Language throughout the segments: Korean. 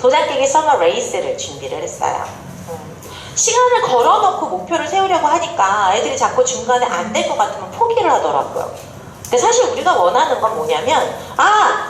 도장 깨기 서머 레이스를 준비를 했어요. 시간을 걸어놓고 목표를 세우려고 하니까 애들이 자꾸 중간에 안 될 것 같으면 포기를 하더라고요. 근데 사실 우리가 원하는 건 뭐냐면,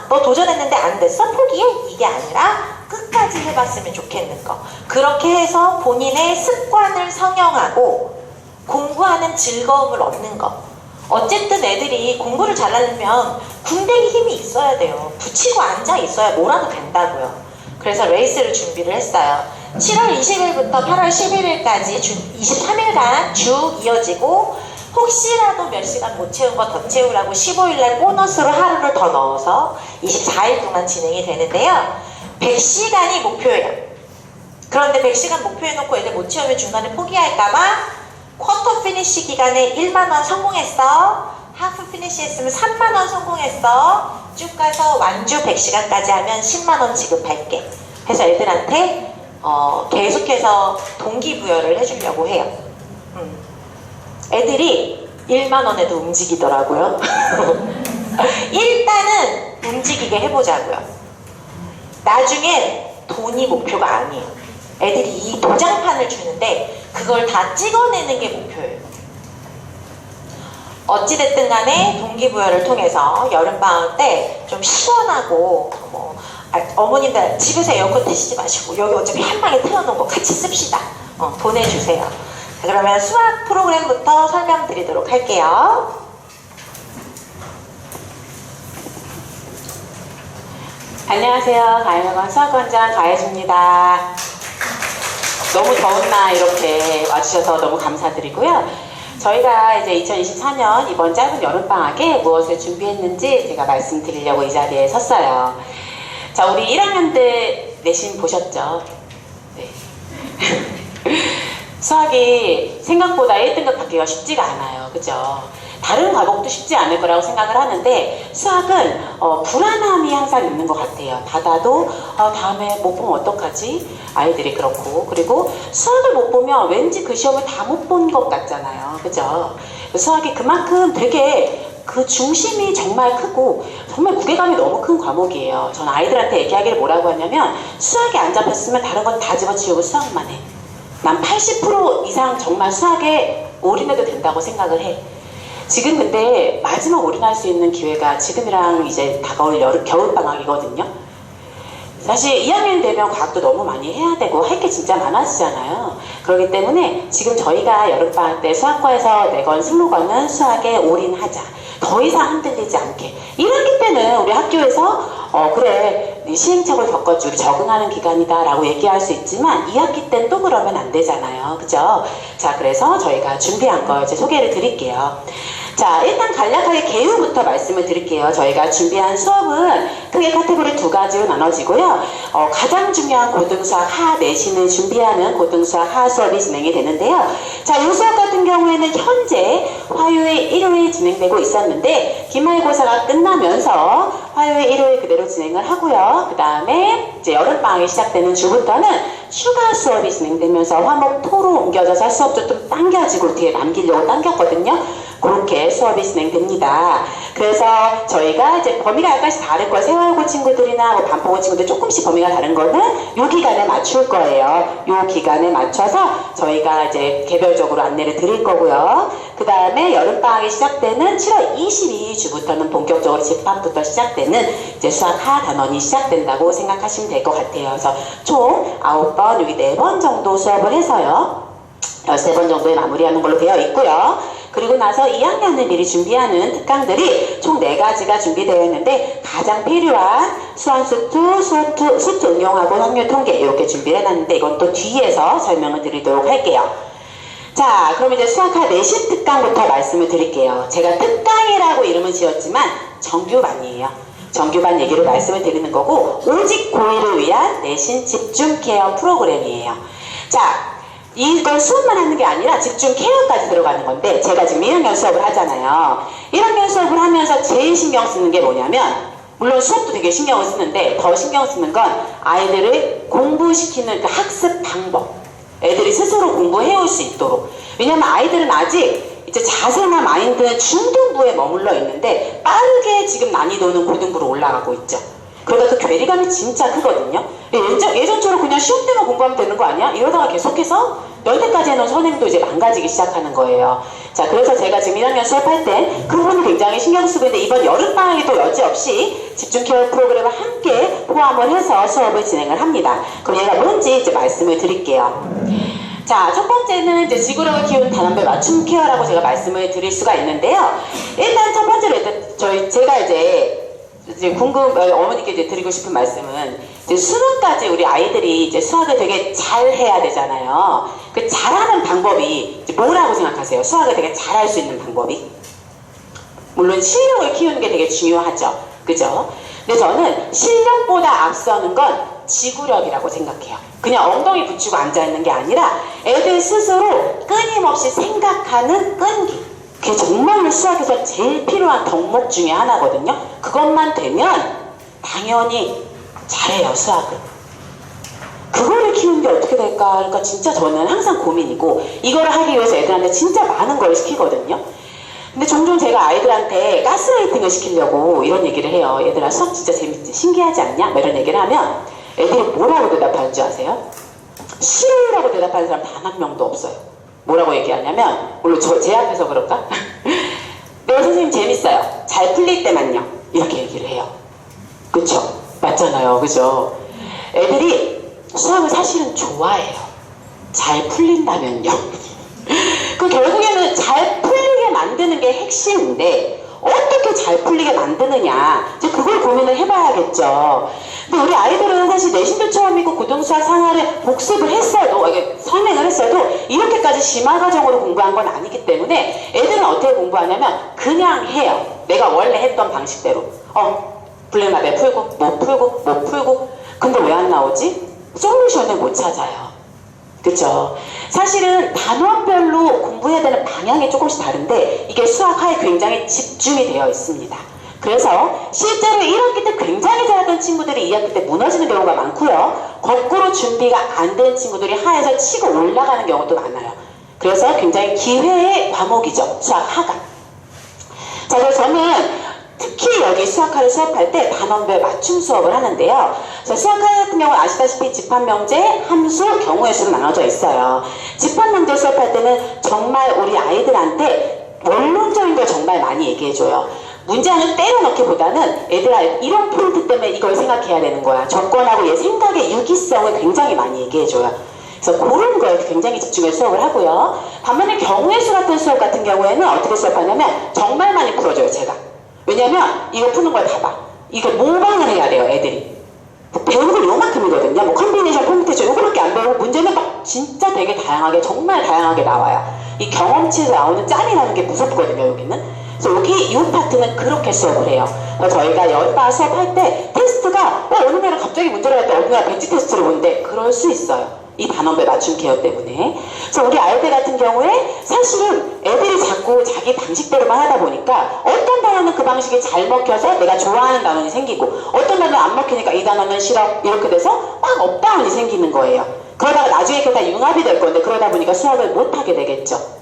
너 도전했는데 안 됐어? 포기해? 이게 아니라 끝까지 해봤으면 좋겠는 거. 그렇게 해서 본인의 습관을 성형하고 공부하는 즐거움을 얻는 거. 어쨌든 애들이 공부를 잘하려면 궁뎅이 힘이 있어야 돼요. 붙이고 앉아 있어야 뭐라도 된다고요. 그래서 레이스를 준비를 했어요. 7월 20일부터 8월 11일까지 23일간 쭉 이어지고, 혹시라도 몇 시간 못 채운 거 더 채우라고 15일날 보너스로 하루를 더 넣어서 24일 동안 진행이 되는데요. 100시간이 목표예요. 그런데 100시간 목표해놓고 애들 못 채우면 중간에 포기할까봐 쿼터 피니시 기간에 1만원 성공했어, 하프 피니시 했으면 3만원 성공했어, 쭉 가서 완주 100시간까지 하면 10만원 지급할게 해서 애들한테 계속해서 동기부여를 해주려고 해요. 애들이 1만원에도 움직이더라고요. 일단은 움직이게 해보자고요. 나중엔 돈이 목표가 아니에요. 애들이 이 도장판을 주는데 그걸 다 찍어내는 게 목표예요. 어찌됐든 간에 동기부여를 통해서 여름방학 때 좀 시원하고, 어머님들 집에서 에어컨 트시지 마시고 여기 어차피 한 방에 틀어놓은 거 같이 씁시다. 보내주세요. 자, 그러면 수학 프로그램부터 설명드리도록 할게요. 안녕하세요. 가해학원 수학원장 가해주입니다. 너무 더운 날 이렇게 와주셔서 너무 감사드리고요. 저희가 이제 2024년 이번 짧은 여름방학에 무엇을 준비했는지 제가 말씀드리려고 이 자리에 섰어요. 자, 우리 1학년들 내신 보셨죠? 네. 수학이 생각보다 1등급 받기가 쉽지가 않아요. 그죠? 다른 과목도 쉽지 않을 거라고 생각을 하는데 수학은 불안함이 항상 있는 것 같아요. 받아도 다음에 못 보면 어떡하지? 아이들이 그렇고, 그리고 수학을 못 보면 왠지 그 시험을 다 못 본 것 같잖아요. 그죠? 수학이 그만큼 되게 그 중심이 정말 크고 정말 무게감이 너무 큰 과목이에요. 저는 아이들한테 얘기하기를 뭐라고 하냐면, 수학이 안 잡혔으면 다른 건 다 집어치우고 수학만 해. 난 80% 이상 정말 수학에 올인해도 된다고 생각을 해. 지금 근데 마지막 올인할 수 있는 기회가 지금이랑 이제 다가올 겨울방학이거든요. 사실 2학년 되면 과학도 너무 많이 해야 되고 할 게 진짜 많아지잖아요. 그렇기 때문에 지금 저희가 여름방학 때 수학과에서 내건 승무원은 수학에 올인하자. 더 이상 흔들리지 않게. 1학기 때는 우리 학교에서 그래, 시행착오를 겪었지, 우리 적응하는 기간이다 라고 얘기할 수 있지만 2학기 때는 또 그러면 안 되잖아요. 그죠? 자, 그래서 저희가 준비한 거 이제 소개를 드릴게요. 자, 일단 간략하게 개요부터 말씀을 드릴게요. 저희가 준비한 수업은 크게 카테고리 2가지로 나눠지고요. 가장 중요한 고등수학 하 내신을 준비하는 고등수학 하 수업이 진행이 되는데요. 자, 이 수업 같은 경우에는 현재 화요일, 일요일 진행되고 있었는데 기말고사가 끝나면서 화요일, 일요일 그대로 진행을 하고요. 그 다음에 이제 여름방학이 시작되는 주부터는 추가 수업이 진행되면서 화목 토로 옮겨져서 수업도 좀 당겨지고 뒤에 남기려고 당겼거든요. 그렇게 수업이 진행됩니다. 그래서 저희가 이제 범위가 약간씩 다를 거예요. 세월고 친구들이나 뭐 반포고 친구들 조금씩 범위가 다른 거는 요 기간에 맞출 거예요. 요 기간에 맞춰서 저희가 이제 개별적으로 안내를 드릴 거고요. 그 다음에 여름방학이 시작되는 7월 22일 주부터는 본격적으로 집합부터 시작되는 이제 수학 하 단원이 시작된다고 생각하시면 될 것 같아요. 그래서 총 9번, 여기 4번 정도 수업을 해서요. 13번 정도에 마무리하는 걸로 되어 있고요. 그리고 나서 2학년을 미리 준비하는 특강들이 총 4가지가 준비되어 있는데, 가장 필요한 수완수투, 수투 응용하고 확률 통계 이렇게 준비를 해놨는데 이건 또 뒤에서 설명을 드리도록 할게요. 자, 그럼 이제 수학하 내신 특강부터 말씀을 드릴게요. 제가 특강이라고 이름을 지었지만 정규반이에요. 정규반 얘기로 말씀을 드리는 거고, 오직 고1을 위한 내신 집중 케어 프로그램이에요. 자, 이걸 수업만 하는 게 아니라 집중 케어까지 들어가는 건데, 제가 지금 1학년 수업을 하잖아요. 1학년 수업을 하면서 제일 신경 쓰는 게 뭐냐면, 물론 수업도 되게 신경을 쓰는데 더 신경 쓰는 건 아이들을 공부시키는 그 학습 방법. 애들이 스스로 공부해올 수 있도록. 왜냐면 아이들은 아직 이제 자세나 마인드는 중등부에 머물러 있는데 빠르게 지금 난이도는 고등부로 올라가고 있죠. 그러다 그 괴리감이 진짜 크거든요. 예전에 그냥 시험 때만 공부하면 되는 거 아니야? 이러다가 계속해서 연대까지 해놓은 선행도 이제 망가지기 시작하는 거예요. 자, 그래서 제가 지금 1학년 수업할 때 그 부분을 굉장히 신경 쓰고 있는데 이번 여름방학에도 여지없이 집중케어 프로그램을 함께 포함을 해서 수업을 진행을 합니다. 그럼 얘가 뭔지 이제 말씀을 드릴게요. 자, 첫 번째는 이제 지구력을 키우는 단원별 맞춤 케어라고 제가 말씀을 드릴 수가 있는데요. 일단 첫 번째로 일단 제가 이제 어머니께 이제 드리고 싶은 말씀은 이제 수능까지 우리 아이들이 이제 수학을 되게 잘 해야 되잖아요. 그 잘하는 방법이 이제 뭐라고 생각하세요? 수학을 되게 잘할 수 있는 방법이? 물론 실력을 키우는 게 되게 중요하죠. 그죠? 근데 저는 실력보다 앞서는 건 지구력이라고 생각해요. 그냥 엉덩이 붙이고 앉아있는 게 아니라 애들 스스로 끊임없이 생각하는 끈기. 그게 정말로 수학에서 제일 필요한 덕목 중에 하나거든요. 그것만 되면 당연히 잘해요, 수학은. 그거를 키우는 게 어떻게 될까? 그러니까 진짜 저는 항상 고민이고 이거를 하기 위해서 애들한테 진짜 많은 걸 시키거든요. 근데 종종 제가 아이들한테 가스라이팅을 시키려고 이런 얘기를 해요. 얘들아, 수학 진짜 재밌지? 신기하지 않냐? 뭐 이런 얘기를 하면 애들이 뭐라고 대답하는 줄 아세요? 싫어요라고 대답하는 사람 단 한 명도 없어요. 뭐라고 얘기하냐면, 물론 제 앞에서 그럴까? 네, 선생님 재밌어요. 잘 풀릴 때만요. 이렇게 얘기를 해요. 그쵸? 맞잖아요. 그죠? 애들이 수학을 사실은 좋아해요. 잘 풀린다면요. 그 결국에는 잘 풀리게 만드는 게 핵심인데 어떻게 잘 풀리게 만드느냐, 이제 그걸 고민을 해봐야겠죠. 근데 우리 아이들은 사실 내신도 처음이고 고등수학 상하를 복습을 했어도, 선행을 했어도 이렇게까지 심화 과정으로 공부한 건 아니기 때문에 애들은 어떻게 공부하냐면 그냥 해요. 내가 원래 했던 방식대로. 블랙마벨 풀고 못 풀고 못 풀고. 근데 왜 안 나오지? 솔루션을 못 찾아요. 그쵸? 사실은 단원별로 공부해야 되는 방향이 조금씩 다른데 이게 수학하에 굉장히 집중이 되어 있습니다. 그래서 실제로 1학기 때 굉장히 잘하던 친구들이 2학기 때 무너지는 경우가 많고요. 거꾸로 준비가 안 된 친구들이 하에서 치고 올라가는 경우도 많아요. 그래서 굉장히 기회의 과목이죠, 수학하가. 자, 그래서 저는 특히 여기 수학하를 수업할 때 단원별 맞춤 수업을 하는데요. 수학하 같은 경우는 아시다시피 집합명제, 함수, 경우의 수로 나눠져 있어요. 집합명제 수업할 때는 정말 우리 아이들한테 원론적인 걸 정말 많이 얘기해줘요. 문제안을 때려넣기보다는 얘들아, 이런 포인트 때문에 이걸 생각해야 되는 거야. 조건하고 얘 생각의 유기성을 굉장히 많이 얘기해줘요. 그래서 그런 거에 굉장히 집중해서 수업을 하고요. 반면에 경우의 수 같은 수업 같은 경우에는 어떻게 수업하냐면 정말 많이 풀어줘요, 제가. 왜냐면 이거 푸는 걸 봐봐. 이거 모방을 해야 돼요, 애들이. 배우는 건 요만큼이거든요. 뭐 컴비네이션, 퍼뮤테이션 요거밖에 안 배우고 문제는 막 진짜 되게 다양하게, 정말 다양하게 나와요. 이 경험치에서 나오는 짬이라는 게 무섭거든요, 여기는. 그래서 여기 이 파트는 그렇게 수업을 해요. 그래서 저희가 여름방학 수업할 때 테스트가 어느 날은 갑자기 문제를 할 때 어느 날 벤치 테스트를 보는데 그럴 수 있어요. 이 단원별 맞춤 케어 때문에. 그래서 우리 아이들 같은 경우에 사실은 애들이 자꾸 자기 방식대로만 하다 보니까 어떤 단원은 그 방식이 잘 먹혀서 내가 좋아하는 단원이 생기고 어떤 단원은 안 먹히니까 이 단원은 싫어, 이렇게 돼서 막 업다운이 생기는 거예요. 그러다가 나중에 그게 다 융합이 될 건데 그러다 보니까 수학을 못하게 되겠죠.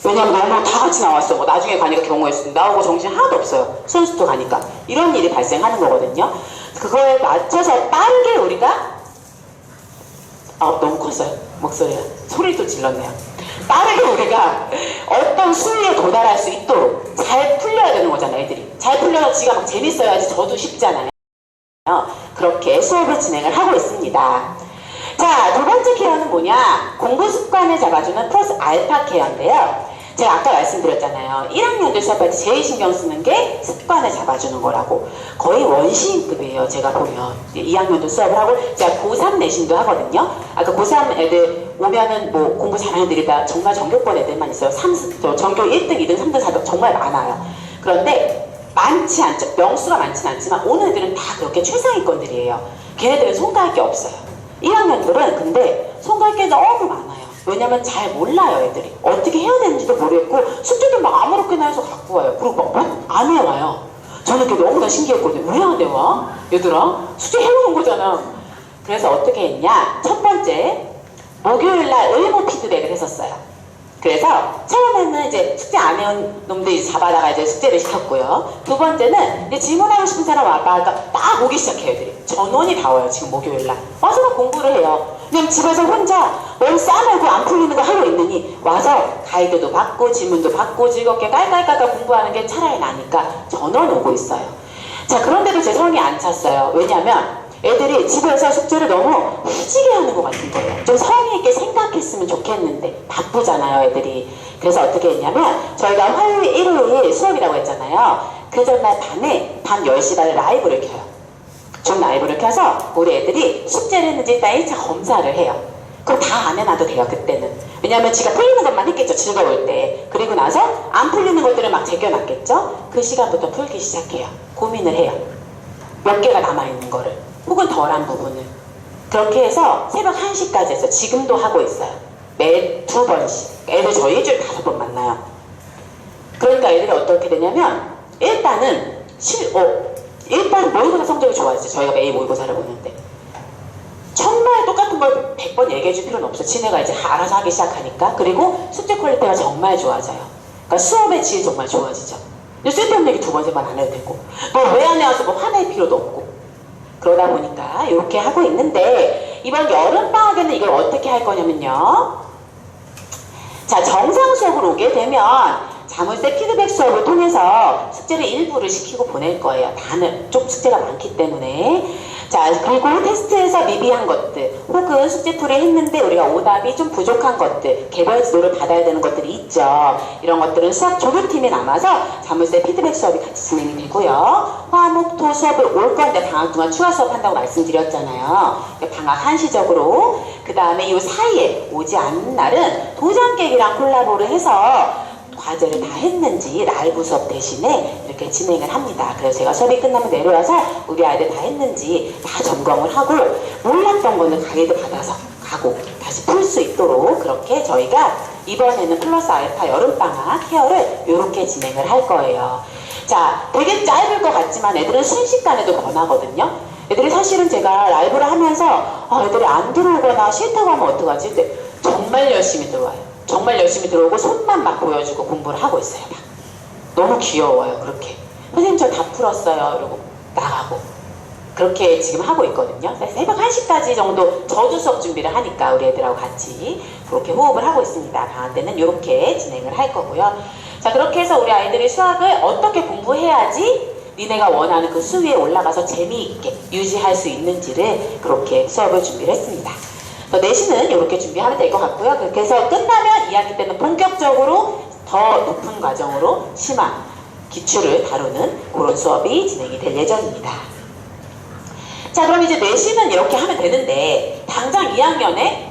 왜냐면 너무 다 같이 나왔어. 뭐 나중에 가니까 경우에 수 나오고 정신 하나도 없어요. 선수도 가니까. 이런 일이 발생하는 거거든요. 그거에 맞춰서 빠르게 우리가 너무 컸어요, 목소리가. 소리도 질렀네요. 빠르게 우리가 어떤 수위에 도달할 수 있도록 잘 풀려야 되는 거잖아요, 애들이. 잘 풀려서 지가 막 재밌어야지 저도 쉽잖아요. 그렇게 수업을 진행을 하고 있습니다. 자, 두 번째 케어는 뭐냐? 공부 습관을 잡아주는 플러스 알파 케어인데요. 제가 아까 말씀드렸잖아요. 1학년들 수업할 때 제일 신경 쓰는 게 습관을 잡아주는 거라고. 거의 원시인급이에요, 제가 보면. 2학년도 수업을 하고, 제가 고3 내신도 하거든요. 아까 고3 애들 오면은 뭐 공부 잘하는 애들이다. 정말 전교권 애들만 있어요. 전교 1등, 2등, 3등, 4등 정말 많아요. 그런데 많지 않죠. 명수가 많지는 않지만 오는 애들은 다 그렇게 최상위권들이에요. 걔네들은 송가할 게 없어요. 1학년들은 근데 송가할 게 너무 많아요. 왜냐면 잘 몰라요, 애들이. 어떻게 해야 되는지도 모르겠고 숙제도 막 아무렇게나 해서 갖고 와요. 그리고 막 안 해와요. 저는 그게 너무나 신기했거든요. 왜 안 해와? 얘들아, 숙제 해오는 거잖아. 그래서 어떻게 했냐? 첫 번째, 목요일날 의무 피드백을 했었어요. 그래서 처음에는 이제 숙제 안 해온 놈들 잡아다가 이제 숙제를 시켰고요. 두 번째는 이제 질문하고 싶은 사람 와봐. 그러니까 막 오기 시작해요, 애들이. 전원이 다 와요. 지금 목요일날 와서 막 공부를 해요. 그냥 집에서 혼자 뭘 싸매고 안 풀리는 거 하고 있느니 와서 가이드도 받고 질문도 받고 즐겁게 깔깔깔깔 공부하는 게 차라리 나니까 전원 오고 있어요. 자, 그런데도 제 성이 안 찼어요. 왜냐면 애들이 집에서 숙제를 너무 후지게 하는 것 같은 거예요. 좀 성의 있게 생각했으면 좋겠는데 바쁘잖아요, 애들이. 그래서 어떻게 했냐면 저희가 화요일, 일요일 수업이라고 했잖아요. 그 전날 밤에 밤 10시 반에 라이브를 켜요. 좀 라이브를 켜서 우리 애들이 숙제를 했는지 일단 1차 검사를 해요. 그럼 다 안 해놔도 돼요, 그때는. 왜냐면 지가 풀리는 것만 했겠죠, 즐거울 때. 그리고 나서 안 풀리는 것들을 막 제껴놨겠죠. 그 시간부터 풀기 시작해요. 고민을 해요. 몇 개가 남아있는 거를, 혹은 덜한 부분을. 그렇게 해서 새벽 1시까지 해서 지금도 하고 있어요. 매 2번씩. 애들 저희 일주일에 5번 만나요. 그러니까 애들이 어떻게 되냐면 일단은 일단 모의고사 성적이 좋아졌어요. 저희가 매일 모의고사를 보는데 정말 똑같은 걸 100번 얘기해 줄 필요는 없어. 지네가 이제 알아서 하기 시작하니까. 그리고 숙제 퀄리티가 정말 좋아져요. 그러니까 수업의 질이 정말 좋아지죠. 쓸데없는 얘기 2번, 3번 안 해도 되고 뭐 왜 안 해와서 뭐 화낼 필요도 없고. 그러다 보니까 이렇게 하고 있는데 이번 여름방학에는 이걸 어떻게 할 거냐면요. 자, 정상 수업으로 오게 되면 자물쇠 피드백 수업을 통해서 숙제를 일부를 시키고 보낼 거예요. 다는 좀 숙제가 많기 때문에. 자, 그리고 테스트에서 미비한 것들 혹은 숙제 풀이 했는데 우리가 오답이 좀 부족한 것들, 개별 지도를 받아야 되는 것들이 있죠. 이런 것들은 수학 조교팀에 남아서 자물쇠 피드백 수업이 같이 진행이 되고요. 화목토 수업을 올 건데 방학 동안 추가 수업 한다고 말씀드렸잖아요. 방학 한시적으로. 그 다음에 이 사이에 오지 않는 날은 도전 깨기랑 콜라보를 해서 과제를 다 했는지 라이브 수업 대신에 이렇게 진행을 합니다. 그래서 제가 수업이 끝나면 내려와서 우리 아이들 다 했는지 다 점검을 하고 몰랐던 거는 가이드 받아서 가고 다시 풀 수 있도록 그렇게 저희가 이번에는 플러스 알파 여름방학 케어를 이렇게 진행을 할 거예요. 자, 되게 짧을 것 같지만 애들은 순식간에도 변하거든요. 애들이 사실은 제가 라이브를 하면서 애들이 안 들어오거나 싫다고 하면 어떡하지? 근데 정말 열심히 들어와요. 정말 열심히 들어오고 손만 막 보여주고 공부를 하고 있어요. 막. 너무 귀여워요. 그렇게 선생님 저 다 풀었어요 이러고 나가고 그렇게 지금 하고 있거든요. 새벽 1시까지 정도 저주 수업 준비를 하니까 우리 애들하고 같이 그렇게 호흡을 하고 있습니다. 방학 때는 이렇게 진행을 할 거고요. 자, 그렇게 해서 우리 아이들이 수학을 어떻게 공부해야지 니네가 원하는 그 수위에 올라가서 재미있게 유지할 수 있는지를 그렇게 수업을 준비를 했습니다. 내신은 이렇게 준비하면 될 것 같고요. 그렇게 해서 끝나면 2학기 때는 본격적으로 더 높은 과정으로 심화, 기출을 다루는 그런 수업이 진행이 될 예정입니다. 자, 그럼 이제 내신은 이렇게 하면 되는데 당장 2학년에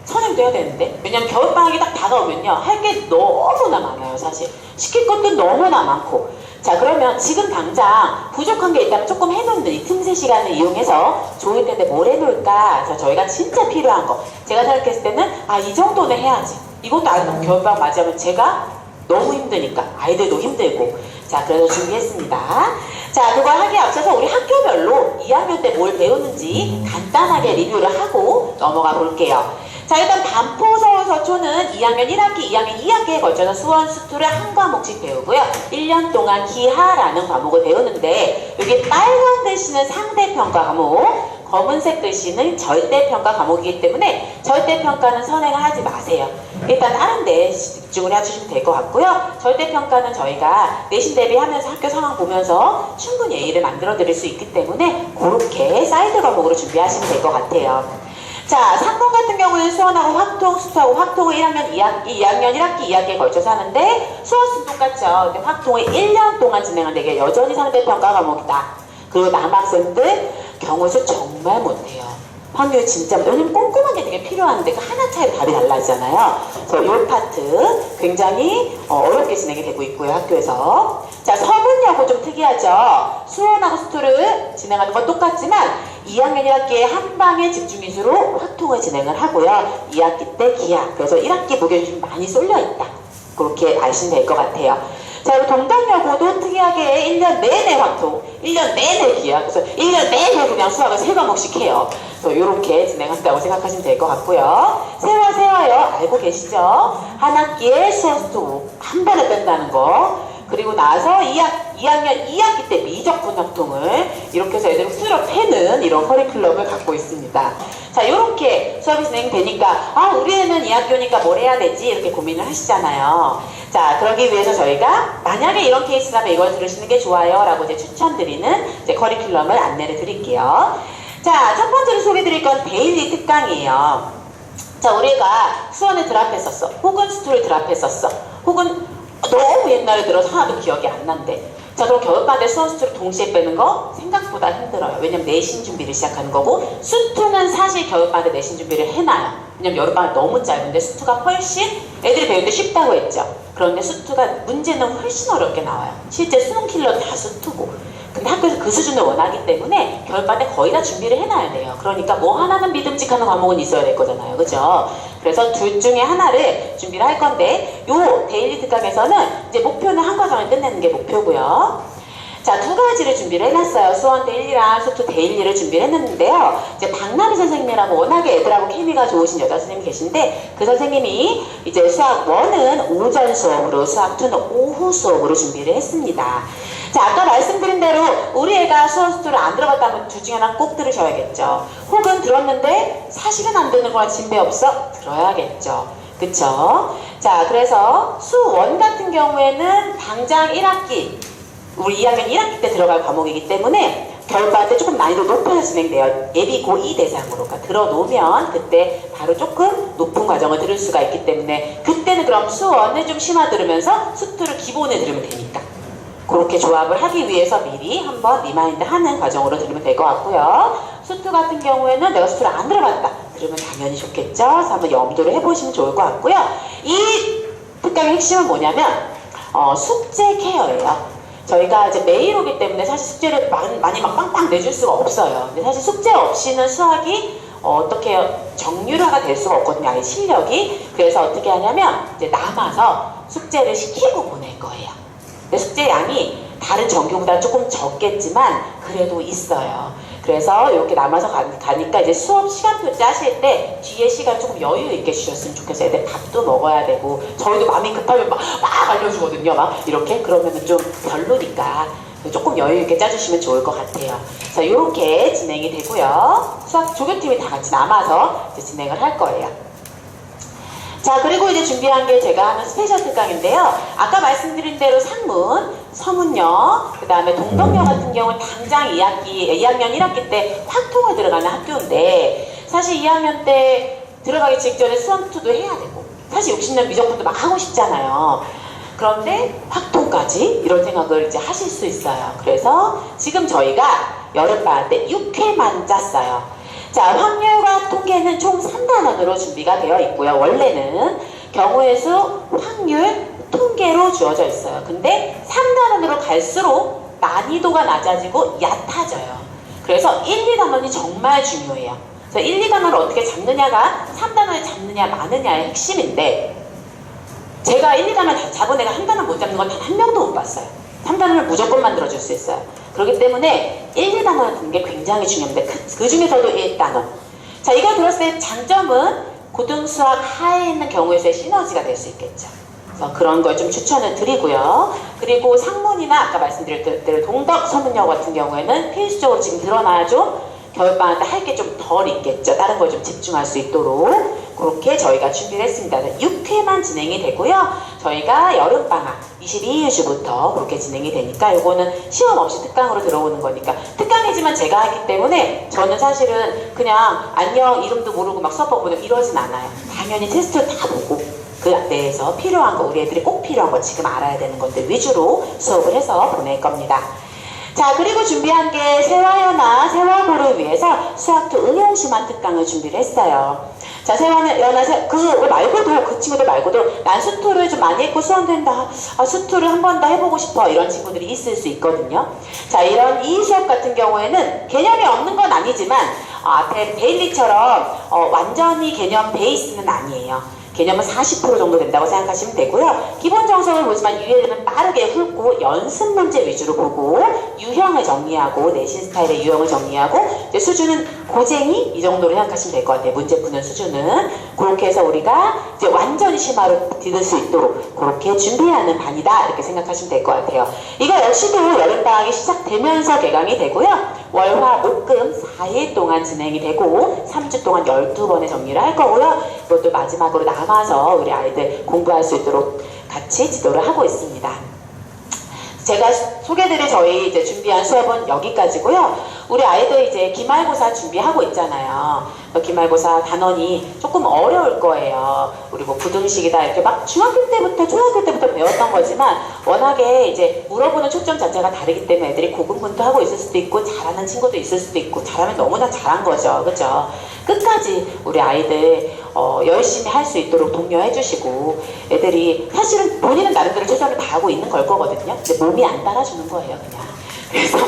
선행도 해야 되는데 왜냐면 겨울방학이 딱 다가오면요 할 게 너무나 많아요. 사실 시킬 것도 너무나 많고. 자, 그러면 지금 당장 부족한 게 있다면 조금 해놓는 이 틈새 시간을 이용해서 좋을 텐데 뭘 해놓을까. 그래서 저희가 진짜 필요한 거 제가 생각했을 때는 이 정도는 해야지. 이것도 안 하면 겨울방학 맞이하면 제가 너무 힘드니까 아이들도 힘들고. 자, 그래서 준비했습니다. 자, 그걸 하기에 앞서서 우리 학교별로 2학년 때 뭘 배우는지 간단하게 리뷰를 하고 넘어가 볼게요. 자, 일단 반포 서울서초는 2학년 1학기, 2학년 2학기에 걸쳐서 수원 수투를 한 과목씩 배우고요. 1년 동안 기하라는 과목을 배우는데 여기 빨간 글씨는 상대평가 과목, 검은색 글씨는 절대평가 과목이기 때문에 절대평가는 선행을 하지 마세요. 일단 다른 데 집중을 해주시면 될 것 같고요. 절대평가는 저희가 내신 대비하면서 학교 상황 보면서 충분히 A를 만들어 드릴 수 있기 때문에 그렇게 사이드 과목으로 준비하시면 될 것 같아요. 자, 상품 같은 경우는 수원하고 확통, 수투하고 확통을 1학년 2학년 1학기 2학기에 걸쳐서 하는데 수원은 똑같죠. 근데 확통을 1년 동안 진행하는데 이게 여전히 상대평가 과목이다. 그리고 남학생들 경우수 정말 못해요. 확률 진짜, 왜냐면 꼼꼼한 게 되게 필요한데 그 하나 차이로 답이 달라지잖아요. 그래서 이 파트 굉장히 어렵게 진행이 되고 있고요, 학교에서. 자, 서문여고 좀 특이하죠. 수원하고 수투를 진행하는 건 똑같지만 2학년 1학기에 한 방에 집중위주로 확통을 진행을 하고요. 2학기 때 기하. 그래서 1학기 무게는 좀 많이 쏠려있다. 그렇게 아시면 될 것 같아요. 자, 그리고 동덕여고도 특이하게 1년 내내 확통, 1년 내내 기하. 그래서 1년 내내 그냥 수학을 3과목씩 해요. 그래서 이렇게 진행한다고 생각하시면 될 것 같고요. 세워요. 알고 계시죠? 한 학기에 수학 수투 한 번에 뺀다는 거. 그리고 나서 2학년 2학기 때 미적분 협동을 이렇게 해서 애들을 후드려 패는 이런 커리큘럼을 갖고 있습니다. 자, 이렇게 수업이 진행되니까 우리 애는 2학교니까 뭘 해야 되지? 이렇게 고민을 하시잖아요. 자, 그러기 위해서 저희가 만약에 이런 케이스라면 이걸 들으시는 게 좋아요 라고 이제 추천드리는 이제 커리큘럼을 안내를 드릴게요. 자, 첫 번째로 소개드릴 건 데일리 특강이에요. 자, 우리가 수원에 드랍했었어. 혹은 스토를 드랍했었어. 혹은 너무 옛날에 들어서 하나도 기억이 안 난대. 자, 그럼 겨울반대 수원 수투를 동시에 빼는 거 생각보다 힘들어요. 왜냐면 내신 준비를 시작하는 거고, 수투는 사실 겨울반대 내신 준비를 해놔요. 왜냐면 여름방학 너무 짧은데 수투가 훨씬 애들이 배울 때 쉽다고 했죠. 그런데 수투가 문제는 훨씬 어렵게 나와요. 실제 수능 킬러 다 수투고. 근데 학교에서 그 수준을 원하기 때문에 겨울반에 거의 다 준비를 해놔야 돼요. 그러니까 뭐 하나는 믿음직하는 과목은 있어야 될 거잖아요. 그죠? 그래서 둘 중에 하나를 준비를 할 건데, 요 데일리 특강에서는 이제 목표는 한 과정을 끝내는 게 목표고요. 자, 두 가지를 준비를 해놨어요. 수원 데일리랑 수투 데일리를 준비를 했는데요. 이제 박나미 선생님이라고 워낙에 애들하고 케미가 좋으신 여자 선생님이 계신데, 그 선생님이 이제 수학 1은 오전 수업으로, 수학 2는 오후 수업으로 준비를 했습니다. 자, 아까 말씀드린 대로 우리 애가 수원 수투를 안 들어봤다면 둘 중에 하나 꼭 들으셔야겠죠. 혹은 들었는데 사실은 안 되는 거랑 진배 없어? 들어야겠죠. 그쵸? 자, 그래서 수1 같은 경우에는 당장 1학기, 우리 2학년 1학기 때 들어갈 과목이기 때문에 겨울방학 때 조금 난이도 높아서 진행돼요. 예비 고2 대상으로. 그러니까 들어놓으면 그때 바로 조금 높은 과정을 들을 수가 있기 때문에, 그때는 그럼 수1을 좀 심화 들으면서 수2를 기본에 들으면 되니까. 그렇게 조합을 하기 위해서 미리 한번 리마인드 하는 과정으로 들으면 될 것 같고요. 수투 같은 경우에는 내가 수투를 안 들어봤다. 들으면 당연히 좋겠죠. 그래서 한번 염두를 해보시면 좋을 것 같고요. 이 특강의 핵심은 뭐냐면 숙제 케어예요. 저희가 이제 매일 오기 때문에 사실 숙제를 많이 막 빵빵 내줄 수가 없어요. 근데 사실 숙제 없이는 수학이 어떻게 정률화가 될 수가 없거든요. 아니 실력이. 그래서 어떻게 하냐면 이제 남아서 숙제를 시키고 보낼 거예요. 근데 숙제 양이 다른 전교보다 조금 적겠지만 그래도 있어요. 그래서 이렇게 남아서 가니까 이제 수업 시간표 짜실 때 뒤에 시간 조금 여유 있게 주셨으면 좋겠어요. 애들 밥도 먹어야 되고, 저희도 마음이 급하면 막 알려주거든요. 막 이렇게. 그러면은 좀 별로니까 조금 여유 있게 짜주시면 좋을 것 같아요. 자, 이렇게 진행이 되고요. 수학 조교팀이 다 같이 남아서 이제 진행을 할 거예요. 자, 그리고 이제 준비한 게 제가 하는 스페셜 특강인데요. 아까 말씀드린 대로 상문, 서문여, 그 다음에 동덕여 같은 경우는 당장 2학년 1학기 때 확통을 들어가는 학교인데, 사실 2학년 때 들어가기 직전에 수험투도 해야 되고, 사실 60년 미적분도 막 하고 싶잖아요. 그런데 확통까지 이런 생각을 이제 하실 수 있어요. 그래서 지금 저희가 여름방학 때 6회만 짰어요. 자, 확률과 통계는 총 3단원으로 준비가 되어 있고요. 원래는 경우의 수, 확률, 통계로 주어져 있어요. 근데 3단원으로 갈수록 난이도가 낮아지고 얕아져요. 그래서 1, 2단원이 정말 중요해요. 그래서 1, 2단원을 어떻게 잡느냐가 3단원을 잡느냐 마느냐의 핵심인데, 제가 1, 2단원 다 잡은 애가 한 단원 못 잡는 건 단 한 명도 못 봤어요. 3단원을 무조건 만들어줄 수 있어요. 그렇기 때문에 1, 2단원을 듣는 게 굉장히 중요합니다. 그 중에서도 1단원. 자, 이거 들었을 때 장점은 고등수학 하에 있는 경우에서의 시너지가 될 수 있겠죠. 그래서 그런 걸 좀 추천을 드리고요. 그리고 상문이나 아까 말씀드렸던 대로 동덕, 서문여 같은 경우에는 필수적으로 지금 들어놔야 좀 겨울방학 때 할 게 좀 덜 있겠죠. 다른 걸 좀 집중할 수 있도록 그렇게 저희가 준비를 했습니다. 6회만 진행이 되고요. 저희가 여름방학 22일주부터 그렇게 진행이 되니까 요거는 시험 없이 특강으로 들어오는 거니까, 특강이지만 제가 하기 때문에 저는 사실은 그냥 안녕 이름도 모르고 막 수업하고 보내고 이러진 않아요. 당연히 테스트를 다 보고 그 내에서 필요한 거, 우리 애들이 꼭 필요한 거, 지금 알아야 되는 것들 위주로 수업을 해서 보낼 겁니다. 자, 그리고 준비한 게 세화연화, 세화고를 위해서 수학투 응용심화 특강을 준비를 했어요. 자, 세화연화, 그 말고도, 그 친구들 말고도 난 수투를 좀 많이 했고 수험된다, 수투를 한 번 더 해보고 싶어, 이런 친구들이 있을 수 있거든요. 자, 이런 이 수업 같은 경우에는 개념이 없는 건 아니지만 앞에 데일리처럼 완전히 개념 베이스는 아니에요. 개념은 40% 정도 된다고 생각하시면 되고요. 기본 정석을 보지만 유예는 빠르게 훑고 연습 문제 위주로 보고 유형을 정리하고 내신 스타일의 유형을 정리하고 이제 수준은 고쟁이 이 정도로 생각하시면 될 것 같아요. 문제 푸는 수준은 그렇게 해서 우리가 이제 완전히 심화로 디딜 수 있도록 그렇게 준비하는 반이다 이렇게 생각하시면 될 것 같아요. 이거 역시도 여름방학이 시작되면서 개강이 되고요. 월화 목금 4일 동안 진행이 되고 3주 동안 12번의 정리를 할 거고요. 이것도 마지막으로 남아서 우리 아이들 공부할 수 있도록 같이 지도를 하고 있습니다. 제가 소개드릴 저희 이제 준비한 수업은 여기까지고요. 우리 아이들 이제 기말고사 준비하고 있잖아요. 기말고사 단원이 조금 어려울 거예요. 우리 뭐 부등식이다 이렇게 막 중학교 때부터 배웠던 거지만 워낙에 이제 물어보는 초점 자체가 다르기 때문에 애들이 고군분투하고 있을 수도 있고 잘하는 친구도 있을 수도 있고 잘하면 너무나 잘한 거죠. 그죠? 끝까지 우리 아이들 열심히 할 수 있도록 독려해 주시고 애들이 사실은 본인은 나름대로 최선을 다하고 있는 걸 거거든요. 근데 몸이 안 따라주는 거예요, 그냥. 그래서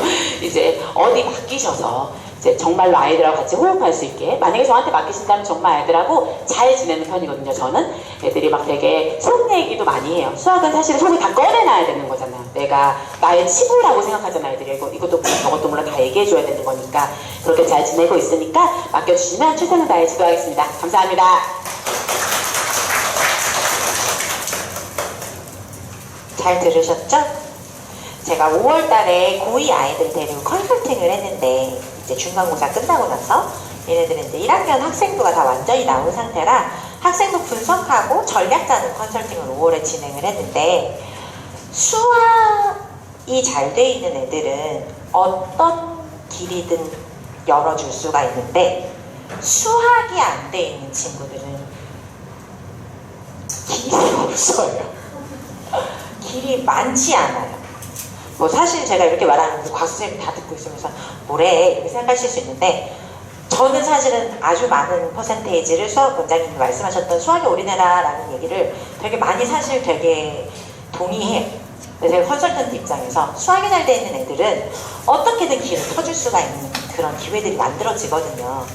이제 어디 맡기셔서 이제 정말로 아이들하고 같이 호흡할 수 있게 만약에 저한테 맡기신다면 정말 아이들하고 잘 지내는 편이거든요. 저는 애들이 막 되게 속 얘기도 많이 해요. 수학은 사실 속을 다 꺼내놔야 되는 거잖아요. 내가 나의 치부라고 생각하잖아요. 애들이 이것도 물론 저것도 물론 다 얘기해줘야 되는 거니까 그렇게 잘 지내고 있으니까 맡겨주시면 최선을 다해 지도하겠습니다. 감사합니다. 잘 들으셨죠? 제가 5월 달에 고2 아이들 데리고 컨설팅을 했는데 이제 중간고사 끝나고 나서 얘네들은 이제 1학년 학생부가 다 완전히 나온 상태라 학생부 분석하고 전략 짜는 컨설팅을 5월에 진행을 했는데 수학이 잘 돼 있는 애들은 어떤 길이든 열어줄 수가 있는데 수학이 안 돼 있는 친구들은 길이 없어요. 길이 많지 않아요. 뭐 사실 제가 이렇게 말하는 거 과수생님 다 듣고 있으면서 뭐래 이렇게 생각하실 수 있는데 저는 사실은 아주 많은 퍼센테이지를 수학 원장님이 말씀하셨던 수학의 올인해라라는 얘기를 되게 많이 사실 되게 동의해요. 제가 컨설턴트 입장에서 수학이 잘 돼 있는 애들은 어떻게든 길을 터줄 수가 있는 그런 기회들이 만들어지거든요.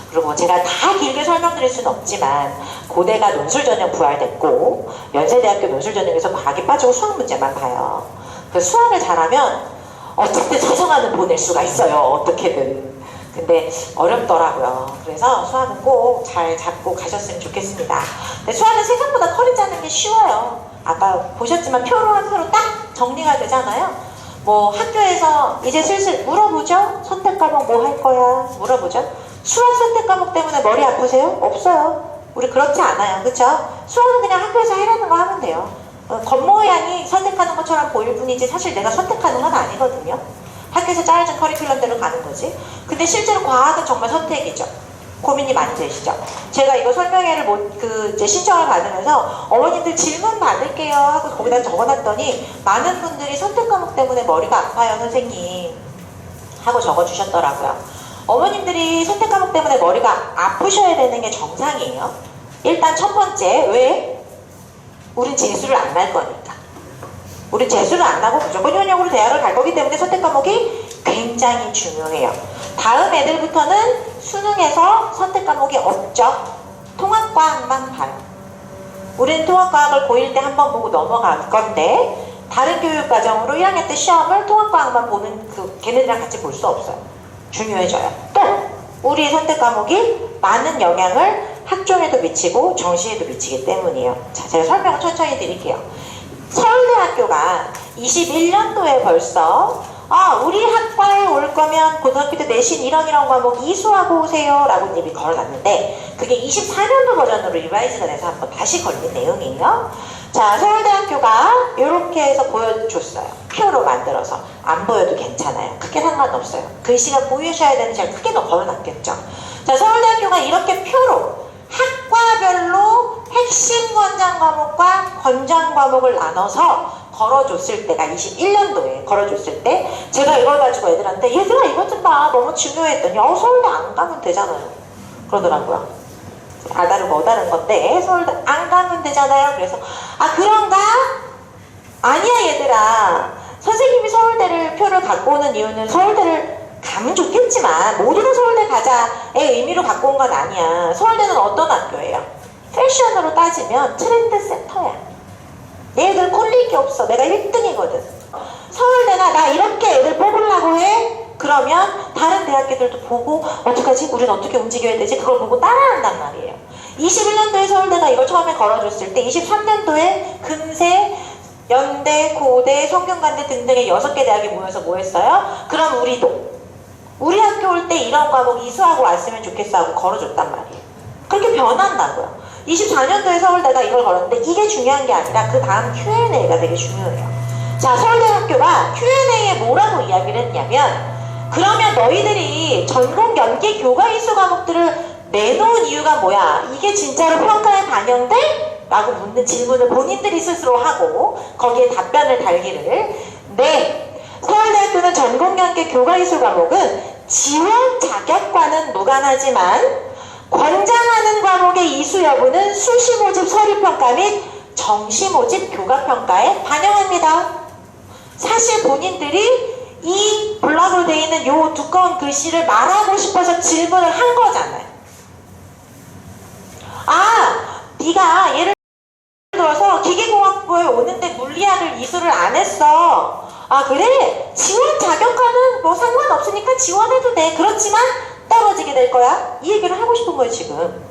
그리고 제가 다 길게 설명드릴 수는 없지만 고대가 논술 전형 부활됐고 연세대학교 논술 전형에서 과학이 빠지고 수학 문제만 봐요. 그 수학을 잘하면 어떻게 서성안을 보낼 수가 있어요. 어떻게든. 근데 어렵더라고요. 그래서 수학은 꼭 잘 잡고 가셨으면 좋겠습니다. 근데 수학은 생각보다 커리 짜는 게 쉬워요. 아까 보셨지만 표로 한 표로 딱 정리가 되잖아요. 뭐 학교에서 이제 슬슬 물어보죠. 선택 과목 뭐 할 거야? 물어보죠. 수학 선택 과목 때문에 머리 아프세요? 없어요. 우리 그렇지 않아요. 그쵸? 수학은 그냥 학교에서 해라는 거 하면 돼요. 겉모양이 선택하는 것처럼 보일 뿐이지 사실 내가 선택하는 건 아니거든요. 학교에서 짜여진 커리큘럼대로 가는 거지. 근데 실제로 과학은 정말 선택이죠. 고민이 많이 되시죠. 제가 이거 설명회를 이제 신청을 받으면서 어머님들 질문 받을게요 하고 거기다 적어놨더니 많은 분들이 선택 과목 때문에 머리가 아파요 선생님 하고 적어주셨더라고요. 어머님들이 선택 과목 때문에 머리가 아프셔야 되는 게 정상이에요. 일단 첫 번째, 왜? 우린 재수를 안 할 거니까. 우린 재수를 안 하고 무조건 현역으로 대학을 갈 거기 때문에 선택 과목이 굉장히 중요해요. 다음 애들부터는 수능에서 선택 과목이 없죠. 통합과학만 봐요. 우리는 통합과학을 고1 때 한 번 보고 넘어갈 건데 다른 교육과정으로 1학년 때 시험을 통합과학만 보는 걔네들이랑 같이 볼 수 없어요. 중요해져요. 또 우리의 선택 과목이 많은 영향을 학종에도 미치고 정시에도 미치기 때문이에요. 자, 제가 설명을 천천히 드릴게요. 서울대학교가 21년도에 벌써 우리 학과에 올 거면 고등학교 때 내신 이런 과목 이수하고 오세요 라고 이미 걸어놨는데 그게 24년도 버전으로 리바이즈가 돼서 한번 다시 걸린 내용이에요. 자, 서울대학교가 이렇게 해서 보여줬어요. 표로 만들어서. 안 보여도 괜찮아요. 크게 상관없어요. 글씨가 보이셔야 되는지 제가 크게 더 걸어놨겠죠. 자, 서울대학교가 이렇게 표로 학과별로 핵심 권장 과목과 권장 과목을 나눠서 걸어줬을 때가 21년도에 걸어줬을 때 제가 이걸 가지고 애들한테 얘들아 이것 좀 봐 너무 중요했더니 서울대 안 가면 되잖아요 그러더라고요. 다르고 어다른 건데 서울대 안 가면 되잖아요. 그래서 그런가? 아니야 얘들아 선생님이 서울대를 표를 갖고 오는 이유는 서울대를 가면 좋겠지만 모두는 서울대 가자의 의미로 갖고 온 건 아니야. 서울대는 어떤 학교예요? 패션으로 따지면 트렌드 센터야. 얘들 꼴릴 게 없어. 내가 1등이거든. 서울대가 나 이렇게 애들 뽑으려고 해? 그러면 다른 대학교들도 보고 어떡하지? 우린 어떻게 움직여야 되지? 그걸 보고 따라한단 말이에요. 21년도에 서울대가 이걸 처음에 걸어줬을 때 23년도에 금세, 연대, 고대, 성균관대 등등의 6개 대학이 모여서 뭐 했어요? 그럼 우리도 우리 학교 올 때 이런 과목 이수하고 왔으면 좋겠어 하고 걸어줬단 말이에요. 그렇게 변한다고요. 24년도에 서울대가 이걸 걸었는데 이게 중요한 게 아니라 그 다음 Q&A가 되게 중요해요. 자, 서울대학교가 Q&A에 뭐라고 이야기를 했냐면 그러면 너희들이 전공 연계 교과 이수 과목들을 내놓은 이유가 뭐야? 이게 진짜로 평가에 반영돼? 라고 묻는 질문을 본인들이 스스로 하고 거기에 답변을 달기를 네, 서울대학교는 전공 연계 교과 이수 과목은 지원 자격과는 무관하지만 권장하는 과목의 이수 여부는 수시 모집 서류 평가 및 정시 모집 교과 평가에 반영합니다. 사실 본인들이 이 블럭으로 되어 있는 요 두꺼운 글씨를 말하고 싶어서 질문을 한 거잖아요. 아, 네가 예를 들어서 기계공학부에 오는데 물리학을 이수를 안 했어. 아, 그래? 지원 자격과는 뭐 상관없으니까 지원해도 돼. 그렇지만 떨어지게 될 거야. 이 얘기를 하고 싶은 거예요, 지금.